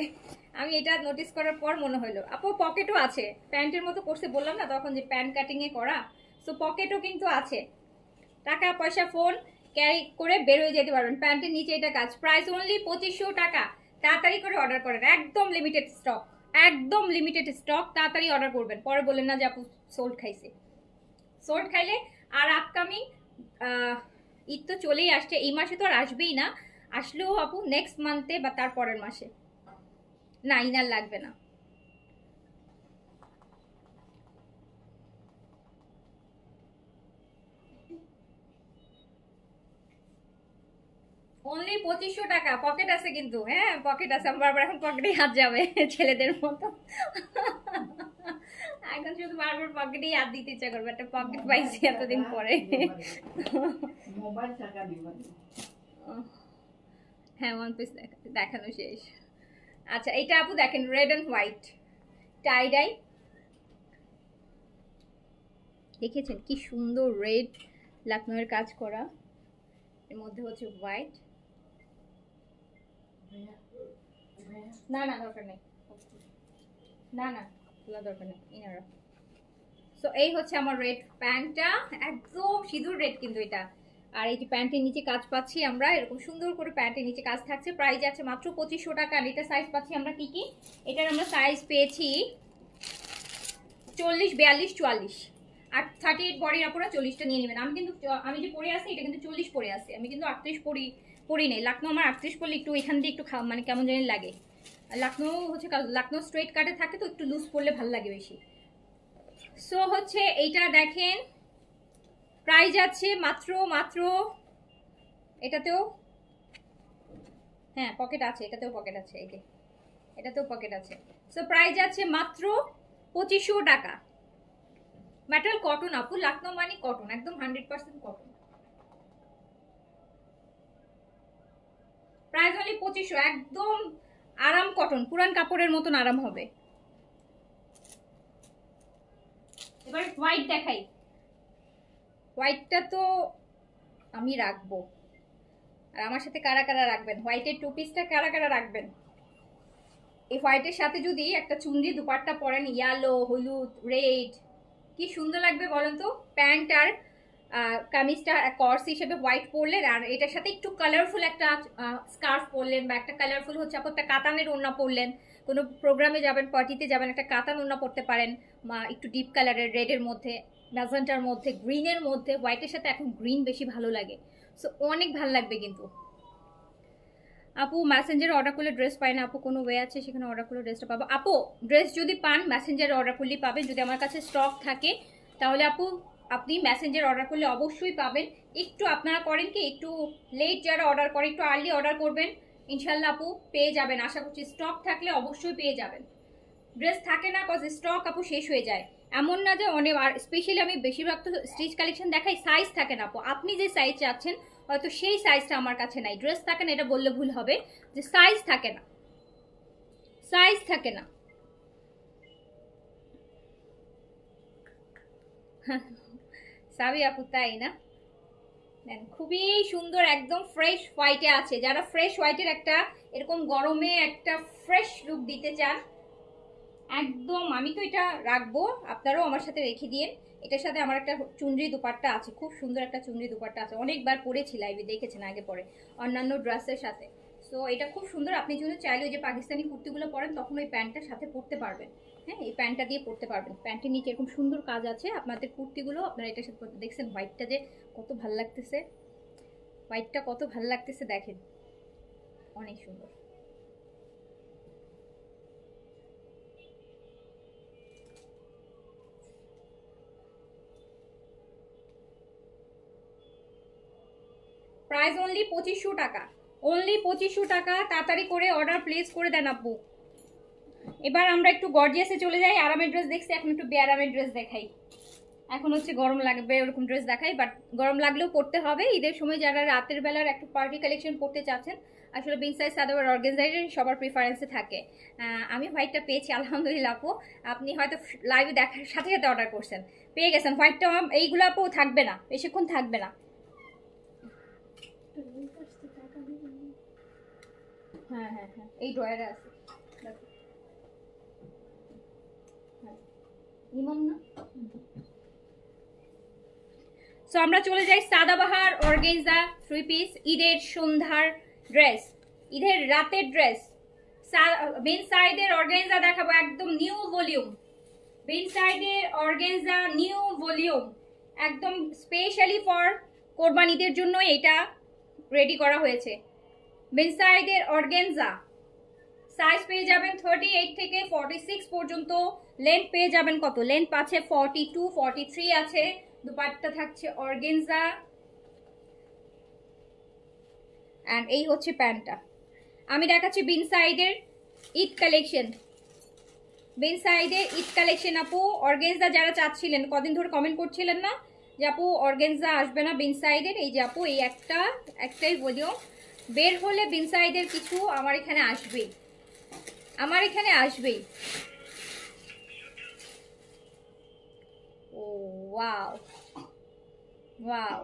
আমি এটা নোটিস করার পর মনে হলো আপু পকেটও আছে, প্যান্টের মতো করছে বললাম না তখন যে প্যান্ট কাটিং এ করা, সো পকেটও কিন্তু আছে। টাকা পয়সা ফোন ক্যারি করে বের হয়ে যেতে পারবেন। প্যান্টের নিচে এটা কাজ। প্রাইস অনলি 2500 টাকা। তাড়াতাড়ি করে অর্ডার করেন, একদম লিমিটেড স্টক, একদম লিমিটেড স্টক। তাড়াতাড়ি অর্ডার করবেন, পরে বলেন না যে আপু সোল্ড খাইছে। সোল্ড খাইলে আর আপকামিং ঈদ তো চলেই আসছে, এই মাসে তো আর আসবেই না, আসলেও আপু নেক্সট মান্থে বা তার পরের মাসে। না ইনার লাগবে না। অনলি 2500 টাকা, পকেট আছে কিন্তু, হ্যাঁ পকেট আছে। আমার বারবার এখন পকেটে হাত যাবে ছেলেদের মতো, এখন শুধু বারবার পকেটেই হাত দিতে ইচ্ছা করবে, একটা পকেট পাইছি এতদিন পরে। হ্যাঁ ওয়ান পিস দেখানো শেষ। আচ্ছা এইটা আপু দেখেন, red and white tie die, দেখেছেন কি সুন্দর রেড লাকনোয়ের কাজ করা, এর মধ্যে হচ্ছে হোয়াইট। না না দরকার নেই, না না খোলা দরকার নেই ইনারা। সো এই হচ্ছে আমার রেড প্যান্টটা, একদম সিঁদুর রেড কিন্তু এটা। আর এই যে প্যান্টের নিচে কাজ পাচ্ছি আমরা, এরকম সুন্দর করে প্যান্টের নিচে কাজ থাকছে। প্রাইস আছে মাত্র 2500 টাকা। আর এটা সাইজ পাচ্ছি আমরা কি কি, এটার আমরা সাইজ পেয়েছি 40, 42, 44 আর 38 বডির আপনারা 40টা নিয়ে নেবেন। আমি কিন্তু আমি যে পরে আছি এটা কিন্তু 40 পরে আছে, আমি কিন্তু 38 পরি নেই। লাকনো আমার 38 পরলে একটু এখান দিয়ে একটু মানে কেমন জানি লাগে। লাকনো হচ্ছে লাকনো স্ট্রেট কাটে থাকে তো একটু লুজ পরলে ভালো লাগে বেশি। সো হচ্ছে এইটা দেখেন, প্রাইস আছে মাত্র মাত্র, এটাতেও হ্যাঁ পকেট আছে, এটাতেও পকেট আছে, এই যে এটাতেও পকেট আছে। সো প্রাইস আছে মাত্র 2500 টাকা। ম্যাটেরিয়াল কটন আপু, লাকনো মানে কটন, একদম 100% কটন। প্রাইস হলে 2500, একদম আরাম কটন, পুরান কাপড়ের মতন আরাম হবে। এবার হোয়াইট দেখাই, হোয়াইটটা তো আমি রাখবো, আর আমার সাথে কারা কারা রাখবেন হোয়াইটের 2 পিসটা, কারা কারা রাখবেন? এই হোয়াইটের সাথে যদি একটা চুনরি দুপাট্টা পরেন, ইয়েলো, হলুদ, রেড, কি সুন্দর লাগবে বলেন তো। প্যান্ট আর কামিজটা কর্স হিসেবে হোয়াইট পরলেন, আর এটার সাথে একটু কালারফুল একটা স্কার্ফ পরলেন, বা একটা কালারফুল হচ্ছে আপু একটা কাতানের ওড়না পরলেন, কোনো প্রোগ্রামে যাবেন, পার্টিতে যাবেন, একটা কাতান ওড়না পরতে পারেন, বা একটু ডিপ কালারের, রেডের মধ্যে, ম্যাজেন্টার মধ্যে, গ্রিনের মধ্যে। হোয়াইটের সাথে এখন গ্রিন বেশি ভালো লাগে, সো অনেক ভালো লাগবে কিন্তু। আপু মেসেঞ্জারে অর্ডার করলে ড্রেস পাই না আপু, কোনো ওয়ে আছে সেখানে অর্ডার করলে ড্রেসটা পাবো? আপু ড্রেস যদি পান মেসেঞ্জারে অর্ডার করলেই পাবেন, যদি আমার কাছে স্টক থাকে তাহলে আপু আপনি মেসেঞ্জারে অর্ডার করলে অবশ্যই পাবেন। একটু আপনারা করেন কি, একটু লেট যারা অর্ডার করে একটু আর্লি অর্ডার করবেন, ইনশাল্লাহ আপু পেয়ে যাবেন, আশা করছি স্টক থাকলে অবশ্যই পেয়ে যাবেন। ড্রেস থাকে না কজ স্টক আপু শেষ হয়ে যায়, এমন না যে অনেক, আর স্পেশালি আমি বেশিরভাগ তো স্টিচ কালেকশন দেখাই, সাইজ থাকে না আপু, আপনি যে সাইজ চাচ্ছেন হয়তো সেই সাইজটা আমার কাছে নাই। ড্রেস থাকে না এটা বললে ভুল হবে, যে সাইজ থাকে না, সাইজ থাকে না। সাবি আপু তাই না? খুবই সুন্দর, একদম ফ্রেশ হোয়াইটে আছে, যারা ফ্রেশ হোয়াইটের একটা এরকম গরমে একটা ফ্রেশ লুক দিতে চান, একদম আমি তো এটা রাখবো, আপনারাও আমার সাথে রেখে দিন। এটার সাথে আমার একটা চুনরি দুপাট্টা আছে, খুব সুন্দর একটা চুনরি দুপাট্টা আছে, অনেকবার পরেছি লাইভে, দেখেছেন আগে পরে অন্যান্য ড্রেসের সাথে। সো এটা খুব সুন্দর, আপনি যদি চাইলে ওই যে পাকিস্তানি কুর্তিগুলো পরেন তখন ওই প্যান্টটার সাথে পরতে পারবেন। হ্যাঁ, এই প্যান্টটা দিয়ে পরতে পারবেন, প্যান্টের নিচে এরকম সুন্দর কাজ আছে, আপনাদের কুর্তিগুলো আপনারা এটার সাথে পরতে। দেখছেন হোয়াইটটা যে কত ভাল লাগতেছে, হোয়াইটটা কত ভাল লাগতেছে দেখেন, অনেক সুন্দর। প্রাইস অনলি 2500 টাকা, অনলি 2500 টাকা। তাড়াতাড়ি করে অর্ডার প্লেস করে দেন আপু। এবার আমরা একটু গর্জিয়াসে চলে যাই, আরামের ড্রেস দেখছি, এখন একটু বেআরামের ড্রেস দেখাই। এখন হচ্ছে গরম লাগবে ওরকম ড্রেস দেখাই, বাট গরম লাগলেও পরতে হবে। ঈদের সময় যারা রাতের বেলার একটু পার্টি কালেকশন পরতে চাচ্ছেন, আসলে বিন সাইজ সাদাবার অর্গানজাইজার সবার প্রিফারেন্সে থাকে। আমি হোয়াইটটা পেয়েছি আলহামদুলিল্লাহ আপু, আপনি হয়তো লাইভে দেখার সাথে সাথে অর্ডার করছেন, পেয়ে গেছেন হোয়াইটটা। এইগুলো আপু থাকবে না, বেশিক্ষণ থাকবে না। হ্যাঁ হ্যাঁ হ্যাঁ, এই ড্রয়ারে আছে, দেখো ইমাম না। সো আমরা চলে যাই সাদাবাহার অর্গানজা 3 পিস, ঈদের সন্ধ্যার ড্রেস, ঈদের রাতের ড্রেস। বিন সাইডের অর্গানজা দেখাবো, একদম নিউ ভলিউম, বিন সাইডের অর্গানজা নিউ ভলিউম, একদম স্পেশালি ফর কোরবান ঈদের জন্য এটা রেডি করা হয়েছে। বিন সাইডের অর্গানজা সাইজ পেয়ে যাবেন 38 থেকে 46 পর্যন্ত, লেন্থ পেয়ে যাবেন কত, লেন্থ আছে 42 43 আছে। দুপাট্টা থাকছে অর্গানজা, এন্ড এই হচ্ছে প্যান্টটা। আমি দেখাচ্ছি বিন সাইডের ঈদ কালেকশন, বিন সাইডের ঈদ কালেকশন আপু। অর্গানজা যারা চাচ্ছিলেন, কদিন ধরে কমেন্ট করছিলেন না যে আপু অর্গানজা আসবে না বিন সাইডের, এই যে আপু এই একটাই ভলিউম বের হলে বিন সাইডের কিছু আমার এখানে আসবেই, আমার এখানে আসবেই। ও ওয়াও ওয়াও,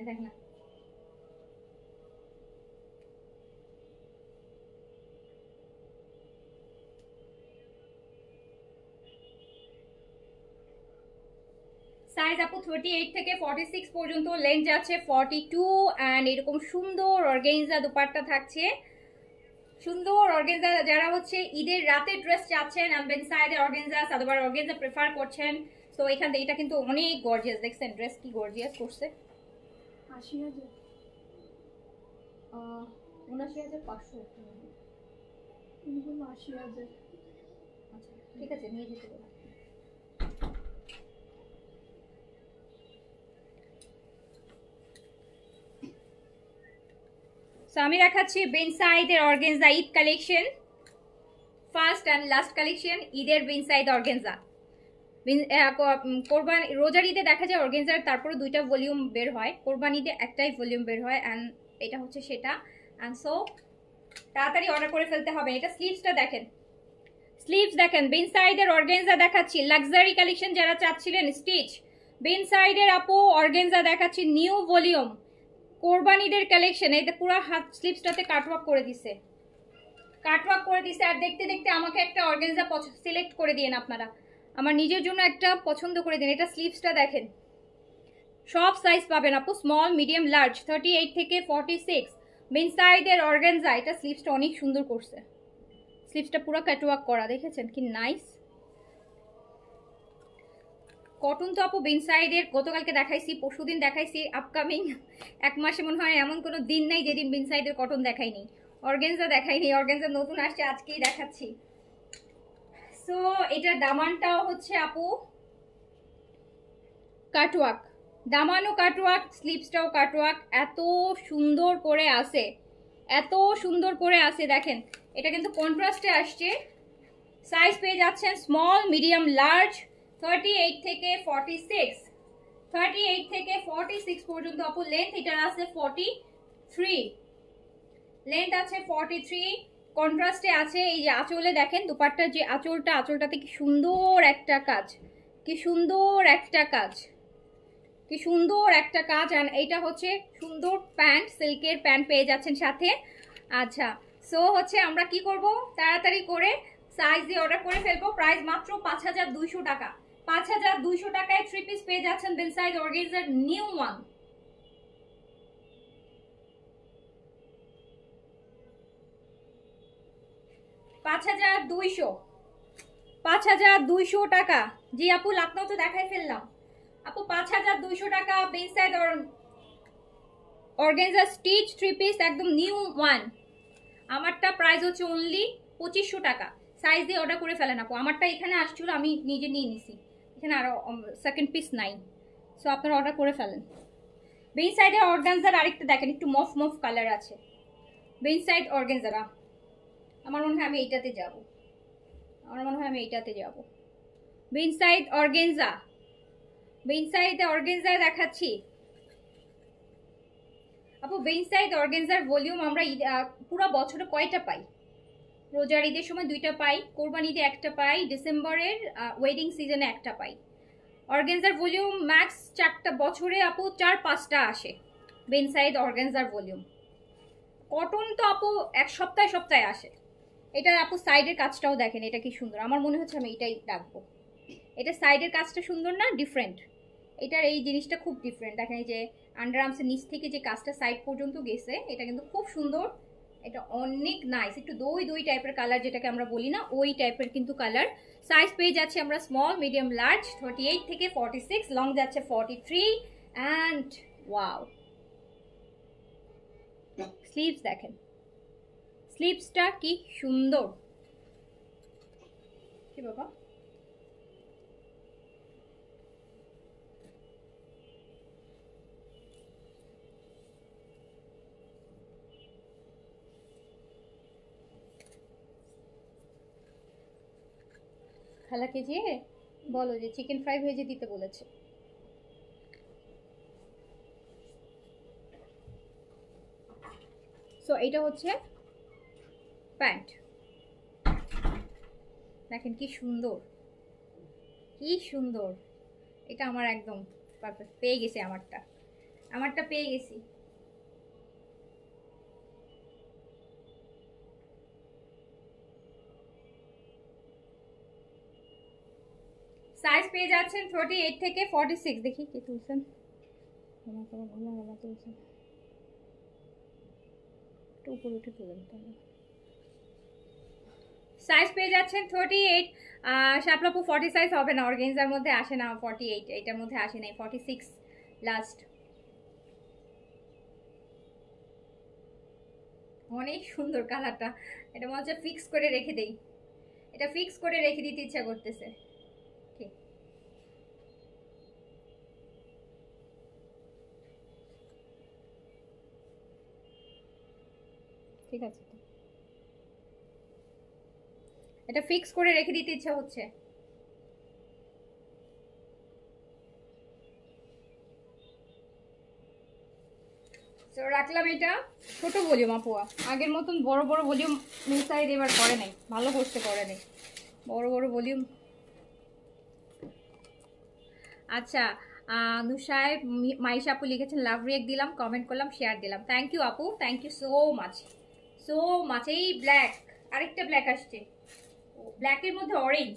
দেখ না, সাইজ আপু 38 থেকে 46 পর্যন্ত, লেন্থ আছে 42, এন্ড এরকম সুন্দর অর্গানজা দুপাট্টা থাকছে, সুন্দর অর্গানজা। যারা হচ্ছে ঈদের রাতের ড্রেস চাচ্ছেন, বিন সাইডের অর্গানজা সাদাবার অর্গানজা প্রেফার করছেন, তো এখান থেকে এটা কিন্তু অনেক গর্জিয়াস, দেখছেন ড্রেস কি গর্জিয়াস করছে। 80,000 79,500, 80,000, আচ্ছা ঠিক আছে নিয়ে যেতে পারো। সো আমি দেখাচ্ছি বিন সাইডের organza Eid collection, first and last collection ঈদের বিন সাইড অর্গানজা। কোরবান রোজার ঈদে দেখা যায় অর্গানজার তারপরে 2টা ভলিউম বের হয়, কোরবান ঈদে একটাই ভলিউম বের হয়, অ্যান্ড এটা হচ্ছে সেটা। অ্যান্ড সো তাড়াতাড়ি অর্ডার করে ফেলতে হবে। এটা স্লিভসটা দেখেন, স্লিভস দেখেন, বিন সাইডের অর্গানজা দেখাচ্ছি, লাক্সারি কালেকশন যারা চাচ্ছিলেন স্টিচ, বিন সাইডের আপু অর্গানজা দেখাচ্ছি নিউ ভলিউম, কোরবান ঈদের কালেকশন। এই পুরো হাত স্লিভসটাতে কাটওয়ার্ক করে দিছে, কাটওয়ার্ক করে দিছে। আর দেখতে দেখতে আমাকে একটা অর্গানজা সিলেক্ট করে দিয়েন আপনারা, আমার নিজের জন্য একটা পছন্দ করে দিন। এটা স্লিভসটা দেখেন, সব সাইজ পাবেন আপু, স্মল মিডিয়াম লার্জ 38 থেকে 46। মেন সাইডের অর্গানজা, এটা স্লিভসটা অনেক সুন্দর করছে, স্লিভসটা পুরো কাটওয়ার্ক করা, দেখেছেন কি নাইস। কটন তো আপু বেন সাইডের গতকালকে দেখাইছি, পরশুদিন দেখাইছি, আপকামিং এক মাসে মনে হয় এমন কোনো দিন নাই যেদিন বেন সাইডের কটন দেখাইনি, অর্গানজা দেখাইনি। অর্গানজা নতুন আসছে, আজকেই দেখাচ্ছি। সো এটার দামানটাও হচ্ছে আপু কাটওয়ার্ক, দামানও কাটওয়ার্ক, স্লিভসটাও কাটওয়ার্ক, এত সুন্দর করে আসে, এত সুন্দর করে আসে দেখেন। এটা কিন্তু কন্ট্রাস্টে আসছে। সাইজ পেয়ে যাচ্ছেন স্মল মিডিয়াম লার্জ 38 থেকে 46, 38 থেকে 46 পর্যন্ত আপু। লেন্থ এটার আছে 43, লেন্থ আছে 43, কন্ট্রাস্টে আছে। এই যে আঁচলে দেখেন, দুপাট্টার যে আঁচলটা, আঁচলটাতে কি সুন্দর একটা কাজ, কি সুন্দর একটা কাজ, কি সুন্দর একটা কাজ। আর এইটা হচ্ছে সুন্দর প্যান্ট, সিল্কের প্যান্ট পেয়ে যাচ্ছেন সাথে। আচ্ছা, সো হচ্ছে আমরা কি করব, তাড়াতাড়ি করে সাইজ দিয়ে অর্ডার করে ফেলবো। প্রাইস মাত্র 5200 টাকা, 5200 টাকায় 3 পিস পেয়ে যাচ্ছেন Ben size organza new one. 5200, 5200 টাকা। জি আপু, লখনউ তো দেখাই ফেললাম আপু। 5200 টাকা Ben size organza stitch 3 piece, একদম নিউ ওয়ান। আমারটা প্রাইস হচ্ছে অনলি 2500 টাকা। সাইজ দিয়ে অর্ডার করে ফেলেন আপু, আমারটা এখানে আসছিল, আমি নিজে নিয়ে নিছি, এখানে আরো সেকেন্ড পিস নাই। সো আপনারা অর্ডার করে ফেলেন। বেন সাইডে অর্গানজার আরেকটা দেখেন, একটু মফ মফ কালার আছে বেন সাইড অর্গানজারা। আমার মনে হয় আমি এইটাতে যাব, আমার মনে হয় আমি এইটাতে যাব। Ben side organza, Ben side organza দেখাচ্ছি আপু। বেন সাইড অর্গানজার ভলিউম আমরা পুরো বছরে কয়টা পাই? রোজার ঈদের সময় 2টা পাই, কোরবানি ঈদে 1টা পাই, ডিসেম্বরের ওয়েডিং সিজনে 1টা পাই। অর্গানজার ভলিউম ম্যাক্স 4টা বছরে আপু 4-5টা আসে Ben side organza volume. Cotton তো আপু এক সপ্তাহে সপ্তাহে আসে। এটা আপু সাইডের কাজটাও দেখেন, এটা কি সুন্দর, আমার মনে হচ্ছে আমি এটাই রাখবো। এটা সাইডের কাজটা সুন্দর না, ডিফারেন্ট, এটার এই জিনিসটা খুব ডিফারেন্ট। দেখেন এই যে আন্ডার আর্মসের নিচ থেকে যে কাজটা সাইড পর্যন্ত গেছে, এটা কিন্তু খুব সুন্দর, এটা অনেক নাইস। একটু দই দই টাইপের কালার যেটাকে আমরা বলি না, ওই টাইপের কিন্তু কালার। সাইজ পেয়ে যাচ্ছে আমরা স্মল মিডিয়াম লার্জ 38 থেকে 46, লং যাচ্ছে 43। অ্যান্ড ওয়াও, স্লিভস দেখেন, স্লিভসটা কি সুন্দর, কি বাবা। খালাকে যে বলো যে চিকেন ফ্রাই ভেজে দিতে বলেছে। সো এটা হচ্ছে প্যান্ট, দেখেন কি সুন্দর, কি সুন্দর। এটা আমার একদম পারফেক্ট, পেয়ে গেছি আমারটা, আমারটা পেয়ে গেছি। সাইজ পেয়ে যাচ্ছেন 38 থেকে 46। দেখি কি তুলছেন, তুলছেন একটু উপরে উঠে তুলেন তাহলে। সাইজ পেয়ে যাচ্ছেন 38। শাপলাপু 40 সাইজ হবে না, অর্গানজার মধ্যে আসে না 48, এটার মধ্যে আসে নাই 46 লাস্ট। অনেক সুন্দর কালারটা, এটা মনে হচ্ছে ফিক্স করে রেখে দেই, এটা ফিক্স করে রেখে দিতে ইচ্ছা করতেছে। ঠিক, ঠিক আছে, এটা ফিক্স করে রেখে দিতে ইচ্ছা হচ্ছে। তো রাখলাম এটা ছোট ভলিউম আপুয়া, আগের মতন বড় বড় ভলিউম মিসাইড এবার করে নাই, ভালো করতে করে নাই বড় বড় ভলিউম। আচ্ছা, নুসাইব মাইশা আপু লিখেছেন লাভ রিয়েক্ট দিলাম, কমেন্ট করলাম, শেয়ার দিলাম। থ্যাংক ইউ আপু, thank you so much, so much. এই ব্ল্যাক আরেকটা ব্ল্যাক আসছে, ব্ল্যাকের মধ্যে অরেঞ্জ,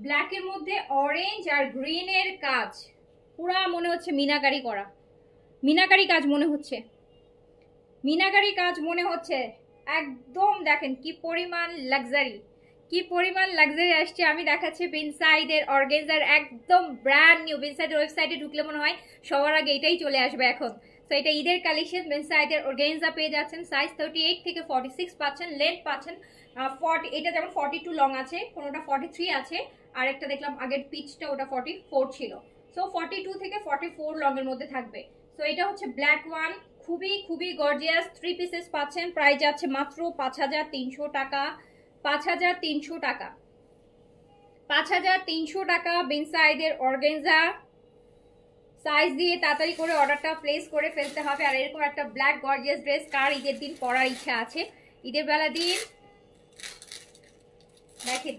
ব্ল্যাকের মধ্যে অরেঞ্জ আর গ্রিনের কাজ, পুরা মনে হচ্ছে মিনাকারি করা, মিনাকারি কাজ মনে হচ্ছে, মিনাকারি কাজ মনে হচ্ছে একদম। দেখেন কি পরিমাণ লাক্সারি, কি পরিমাণ লাক্সারি আসছে। আমি দেখাচ্ছি বিনসাইডের অর্গানজার একদম ব্র্যান্ড নিউ। বিনসাইডের ওয়েবসাইটে ঢুকলে মনে হয় সবার আগে এটাই চলে আসবে এখন। তো এটা ঈদের কালেকশন। বিনসাইডের অর্গানজা পেয়ে যাচ্ছেন, সাইজ 38 থেকে 46 পাচ্ছেন, লেন্থ পাচ্ছেন 40, এটা যেমন 42 লং আছে, কোনোটা 43 আছে, আর একটা দেখলাম আগের পিচটা ওটা 44 ছিল। সো 42 থেকে 44 লং এর মধ্যে থাকবে। তো এটা হচ্ছে ব্ল্যাক ওয়ান, খুবই খুবই গর্জিয়াস। 3 পিসেস পাচ্ছেন, প্রাইস যাচ্ছে মাত্র 5300 টাকা, 5300 টাকা, 5300 টাকা। বিনসাইডের অর্গানজা সাইজ দিয়ে তাড়াতাড়ি করে অর্ডারটা প্লেস করে ফেলতে হবে। আর এরকম একটা ব্ল্যাক গর্জিয়াস ড্রেস কার ঈদের দিন পরার ইচ্ছা আছে? ঈদের বেলা দিন দেখেন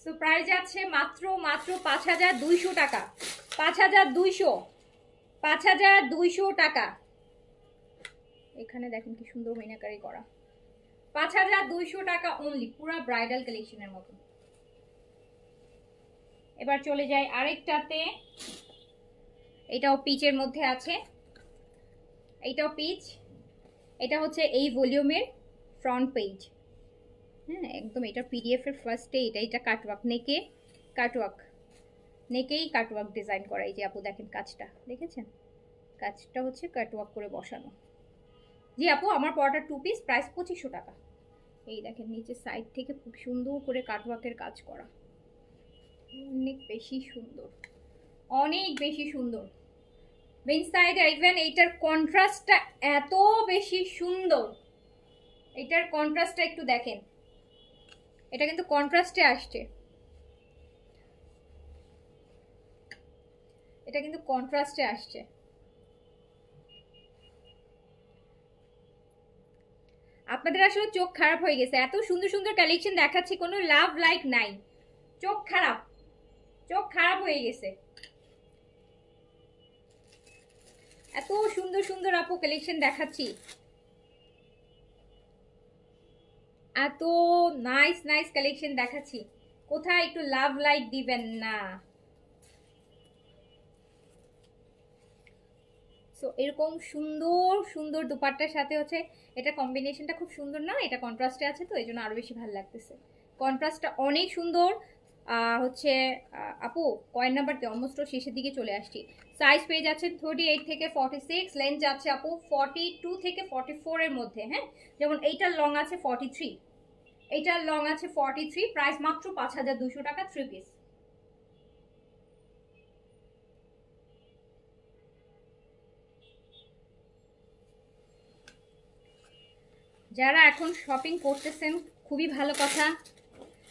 সো প্রাইস যাচ্ছে মাত্র মাত্র 5200 টাকা, 5200, 5200 টাকা। এখানে দেখেন কি সুন্দর মিনাকারি করা, 5200 টাকা অনলি, পুরো ব্রাইডাল কালেকশনের মতো। এবার চলে যাই আরেকটাতে, এটাও পিচের মধ্যে আছে, এইটাও পিচ। এটা হচ্ছে এই ভলিউমের ফ্রন্ট পেজ, হ্যাঁ একদম। এটা পিডিএফ এর ফার্স্টে এটা কাটওয়ার্ক, নেকে কাটওয়ার্ক, নেকেই কাটওয়ার্ক ডিজাইন করা। এই যে আপু দেখেন কাজটা, দেখেছেন? কাজটা হচ্ছে কাটওয়ার্ক করে বসানো। জি আপু, আমার পরাটা 2 পিস, প্রাইস 2500 টাকা। এই দেখেন নিচে সাইড থেকে খুব সুন্দর করে কাটওয়ার্কের কাজ করা, অনেক বেশি সুন্দর, অনেক বেশি সুন্দর। বিনসাইড ইভেন এইটার কন্ট্রাস্টটা এত বেশি সুন্দর, এটার কন্ট্রাস্টটা একটু দেখেন, এটা কিন্তু কন্ট্রাস্টে আসছে, এটা কিন্তু কন্ট্রাস্টে আসছে। আপনাদের আসলে চোখ খারাপ হয়ে গেছে, এত সুন্দর সুন্দর কালেকশন দেখাচ্ছি, কোনো লাভ লাইক নাই, চোখ খারাপ, চোখ খারাপ হয়ে গেছে। এত সুন্দর সুন্দর আপু কালেকশন দেখাচ্ছি, এত নাইস নাইস কালেকশন দেখাচ্ছি, কোথায় একটু লাভ লাইক দিবেন না? সো এরকম সুন্দর সুন্দর দুপাট্টার সাথে হচ্ছে এটা কম্বিনেশনটা খুব সুন্দর না? এটা কন্ট্রাস্টে আছে তো এই জন্য আরো বেশি ভালো লাগতেছে, কন্ট্রাস্টটা অনেক সুন্দর। হচ্ছে আপু কয়েন নাম্বারতে অলমোস্ট শেষের দিকে চলে আসছি। সাইজ পেয়ে যাচ্ছে 38 থেকে 46, লেন্থ যাচ্ছে আপু 42 থেকে 44 এর মধ্যে, হ্যাঁ। যেমন এইটার লং আছে 43, এইটার লং আছে 43, প্রাইস মাত্র 5200 টাকা, 3 পিস। যারা এখন শপিং করতেছেন খুবই ভালো কথা,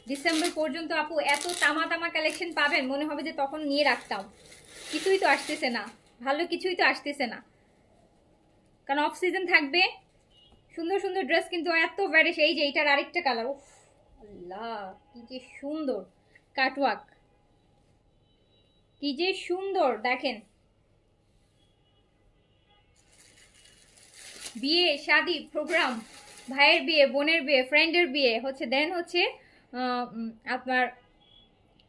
ডিসেম্বর পর্যন্ত আপু এত তামা তামা কালেকশন পাবেন, মনে হবে যে তখন নিয়ে রাখতাম। কিছুই তো আসতেছে না, ভালো কিছুই তো আসতেছে না, কারণ অফ সিজন থাকবে। সুন্দর সুন্দর ড্রেস কিন্তু এত ভ্যারিয়েশন। এই যে এটার আরেকটা কালার, উফ আল্লাহ কি যে সুন্দর কাটওয়ার্ক, কি যে সুন্দর দেখেন। বিয়ে শাদি প্রোগ্রাম, ভাইয়ের বিয়ে, বোনের বিয়ে, ফ্রেন্ডের বিয়ে হচ্ছে, দেন হচ্ছে আপনার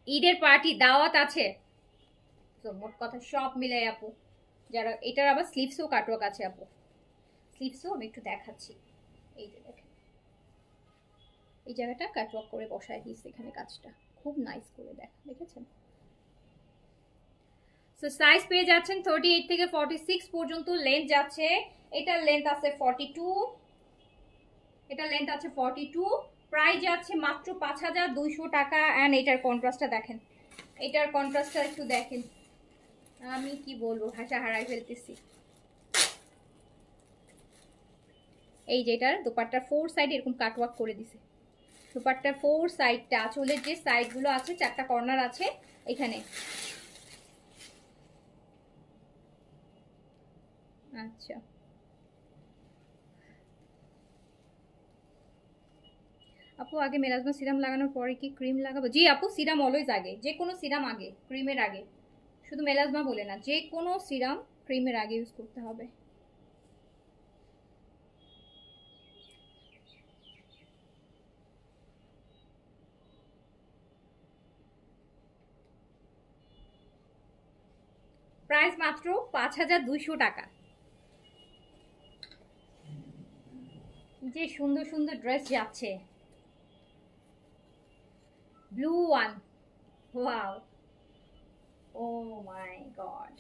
ঈদের পার্টি, দাওয়াত আছে, তো মোট কথা সব মিলাই আপু। যারা এটার আবার স্লিভসও কাটওয়ার্ক আছে আপু, স্লিভসও আমি একটু দেখাচ্ছি। এই যে দেখেন এই জায়গাটা কাটওয়ার্ক করে বসায় দিয়েছে, এখানে কাজটা খুব নাইস করে দেখেছেন। সো সাইজ পেয়ে যাচ্ছেন 38 থেকে 46 পর্যন্ত, লেন্থ যাচ্ছে, এটার লেন্থ আছে 42, এটার লেন্থ আছে 42, প্রাইস যাচ্ছে মাত্র 5200 টাকা। অ্যান্ড এটার কন্ট্রাস্টটা দেখেন, এটার কন্ট্রাস্টটা একটু দেখেন, আমি কি বলবো, ভাষা হারাই ফেলতেছি। এই যে এটার দোপাট্টার 4 সাইড এরকম কাটওয়ার্ক করে দিছে, দোপাট্টার 4 সাইডটা, আঁচলের যে সাইডগুলো আছে 4টা কর্নার আছে এখানে। আচ্ছা আপু আগে মেলাজমা সিরাম লাগানোর পরে কি ক্রিম লাগাবো? জি আপু, সিরাম অলওয়েজ আগে, যে কোনো সিরাম আগে, ক্রিমের আগে। শুধু মেলাজমা বলে না, যে কোনো সিরাম ক্রিমের আগে ইউজ করতে হবে। প্রাইস মাত্র 5200 টাকা। যে সুন্দর সুন্দর ড্রেস যাচ্ছে। ব্লু ওয়ান, ওয়াও, ও মাই গড,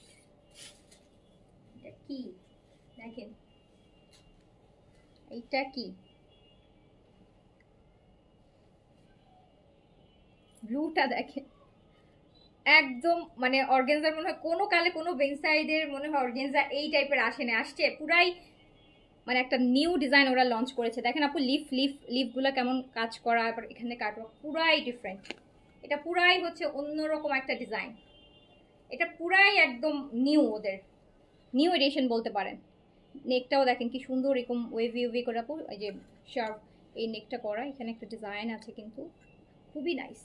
এটা কি দেখেন, এইটা কি ব্লুটা দেখেন, একদম মানে অর্গেনজার মনে হয় কোনো কালে কোনো বেনসাইডের মনে হয় অর্গেনজা এই টাইপের আসে না, আসছে পুরাই মানে একটা নিউ ডিজাইন ওরা লঞ্চ করেছে। দেখেন আপু লিফগুলো কেমন কাজ করা, এবার এখানে কাটওয়ার্ক পুরাই ডিফারেন্ট। এটা পুরাই হচ্ছে অন্যরকম একটা ডিজাইন, এটা পুরাই একদম নিউ, ওদের নিউ এডিশন বলতে পারেন। নেকটাও দেখেন কি সুন্দর, এরকম ওয়েভি ওয়েভি করে আপু, এই যে শার্প এই নেকটা করা, এখানে একটা ডিজাইন আছে কিন্তু খুবই নাইস,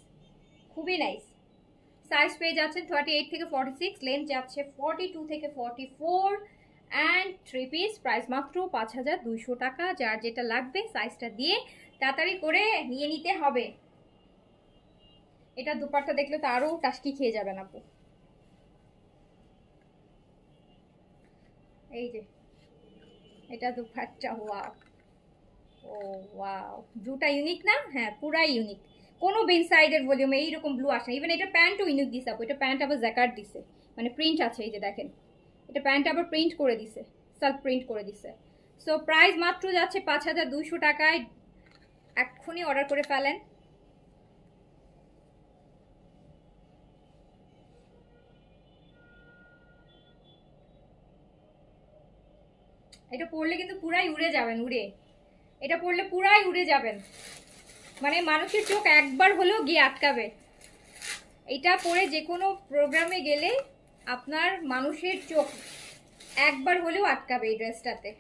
খুবই নাইস। সাইজ পেয়ে যাচ্ছেন 38 থেকে 46, লেন্থ যাচ্ছে 42 থেকে 44 অ্যান্ড 3 পিস। প্রাইস মাত্র 5200 টাকা। যার যেটা লাগবে সাইজটা দিয়ে তাড়াতাড়ি করে নিয়ে নিতে হবে। এটা দুপাট্টা দেখলে তো আরও টাস্কি খেয়ে যাবেন আপু। এই যে এটা দুপাট্টা, ওয়াও, ও ওয়াও, ব্লুটা ইউনিক না? হ্যাঁ পুরাই ইউনিক, কোনো বেন সাইডের ভলিউমে এইরকম ব্লু আসে। ইভেন এটা প্যান্টও ইউনিক দিছে আপু, এটা প্যান্ট আবার জ্যাকার্ড দিছে, মানে প্রিন্ট আছে, এই যে দেখেন এটা প্যান্ট আবার প্রিন্ট করে দিছে, সেলফ প্রিন্ট করে দিছে। সো প্রাইস মাত্র যাচ্ছে 5200 টাকায়। এক্ষুনি অর্ডার করে ফেলেন। এটা পরলে কিন্তু পুরাই উড়ে যাবেন, উড়ে, এটা পরলে পুরাই উড়ে যাবেন, মানে মানুষের চোখ একবার হলেও গিয়ে আটকাবে। এটা পরে যে কোনো প্রোগ্রামে গেলে আপনার মানুষের চোখ একবার হলেও আটকাবে এই ড্রেসটাতে।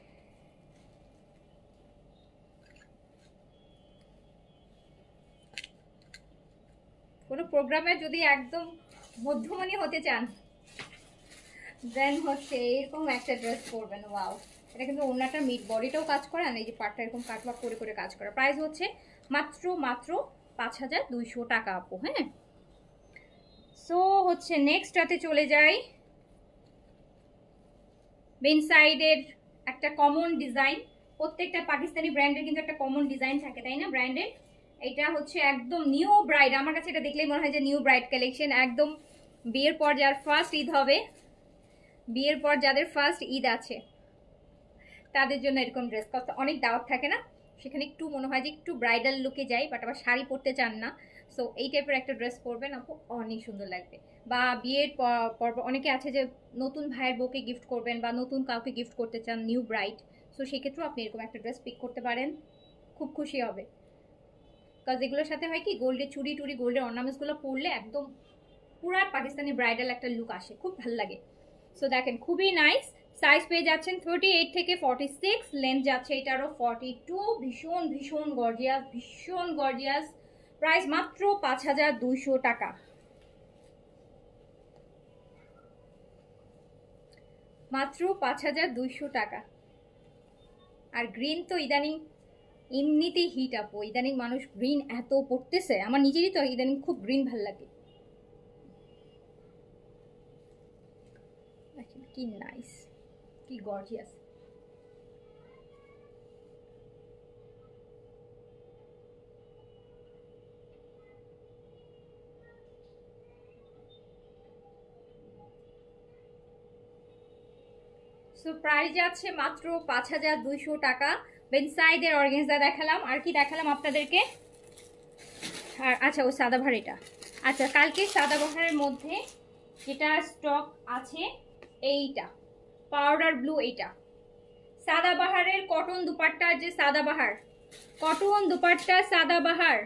কোনো প্রোগ্রামে যদি একদম মধ্যমণি হতে চান দেন হচ্ছে এরকম একটা ড্রেস পরবেন। ওয়াও, এটা কিন্তু ওনাটা মিড বডিটাও কাজ করে, আর এই যে পাটটা এরকম কাটওয়ার্ক করে করে কাজ করা। প্রাইস হচ্ছে মাত্র 5200 টাকা আপু। হ্যাঁ, সো হচ্ছে নেক্সটটাতে চলে যাই। বেন সাইডের একটা কমন ডিজাইন, প্রত্যেকটা পাকিস্তানি ব্র্যান্ডের কিন্তু একটা কমন ডিজাইন থাকে তাই না ব্র্যান্ডের। এটা হচ্ছে একদম নিউ ব্রাইড, আমার কাছে এটা দেখলেই মনে হয় যে নিউ ব্রাইড কালেকশন। একদম বিয়ের পর যার ফার্স্ট ঈদ হবে, বিয়ের পর যাদের ফার্স্ট ঈদ আছে তাদের জন্য এরকম ড্রেস, অনেক দাওয়াত থাকে না, সেখানে একটু মনে হয় যে একটু ব্রাইডাল লুকে যাই, বাট আবার শাড়ি পরতে চান না, সো এই টাইপের একটা ড্রেস পরবেন আপু, অনেক সুন্দর লাগবে। বা বিয়ের পর অনেকে আছে যে নতুন ভাইয়ের বউকে গিফট করবেন বা নতুন কাউকে গিফট করতে চান, নিউ ব্রাইড, সো সেক্ষেত্রেও আপনি এরকম একটা ড্রেস পিক করতে পারেন, খুব খুশি হবে। কাজ এগুলোর সাথে হয় কি, গোল্ডের চুড়ি টুড়ি, গোল্ডের অর্নামেন্টসগুলো পরলে একদম পুরা পাকিস্তানি ব্রাইডাল একটা লুক আসে, খুব ভালো লাগে। সো দেখেন খুবই নাইস। সাইজ পেয়ে যাচ্ছেন 38 থেকে 46, লেন্থ যাচ্ছে এটারও 42। ভীষণ ভীষণ গর্জিয়াস, ভীষণ গর্জিয়াস। প্রাইস মাত্র 5200 টাকা, মাত্র 5200 টাকা। আর গ্রিন তো ইদানিং এমনিতেই হিট আপু, ইদানিং মানুষ গ্রিন এত পড়তেছে, আমার নিজেরই তো ইদানিং খুব গ্রিন ভাল লাগে। কি নাইস, কি গর্জিয়াস। সো প্রাইস যাচ্ছে মাত্র 5200 টাকা। বেনসাইডের অর্গানজা দেখালাম, আর কি দেখালাম আপনাদেরকে, আর আচ্ছা ও সাদাবাহার, এটা আচ্ছা কালকে সাদাবাহারের মধ্যে যেটা স্টক আছে এইটা পাউডার ব্লু, এইটা সাদাবাহারের কটন দুপাট্টা, যে সাদাবাহার কটন দুপাট্টা, সাদাবাহার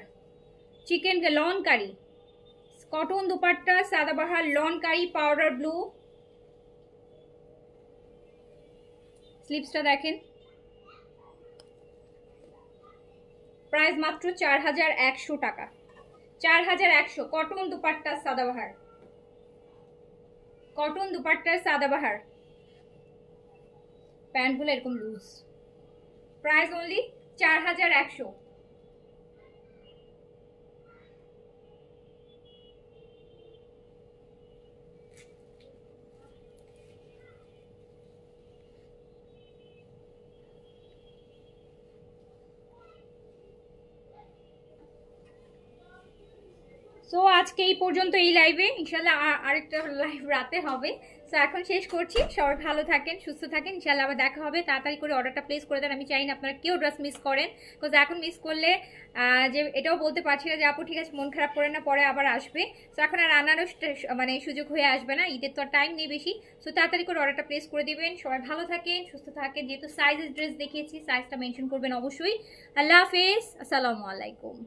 চিকেন লন কারি, কটন দুপাট্টা সাদাবাহার লন কারি পাউডার ব্লু। স্লিপসটা দেখেন, প্রাইস মাত্র 4100 টাকা, 4100। কটন দুপাট্টা সাদাবাহার, কটন দুপাট্টার সাদাবাহার, প্যান্টগুলো এরকম লুজ। Price only 4100। সো আজকে এই পর্যন্ত এই লাইভে, ইনশাল্লাহ আরেকটা লাইভ রাতে হবে। সো এখন শেষ করছি, সবাই ভালো থাকেন, সুস্থ থাকেন, ইনশাল্লাহ আবার দেখা হবে। তাড়াতাড়ি করে অর্ডারটা প্লেস করে দেন, আমি চাই না আপনারা কেউ ড্রেস মিস করেন। বিকজ এখন মিস করলে যে এটাও বলতে পারছি না যে আপু ঠিক আছে মন খারাপ করে না, পরে আবার আসবে। সো এখন আর আনারও মানে সুযোগ হয়ে আসবে না, ঈদের তো আর টাইম নেই বেশি। সো তাড়াতাড়ি করে অর্ডারটা প্লেস করে দিবেন। সবাই ভালো থাকেন, সুস্থ থাকেন। যেহেতু সাইজের ড্রেস দেখিয়েছি, সাইজটা মেনশন করবেন অবশ্যই। আল্লাহ হাফেজ, আসসালামু আলাইকুম।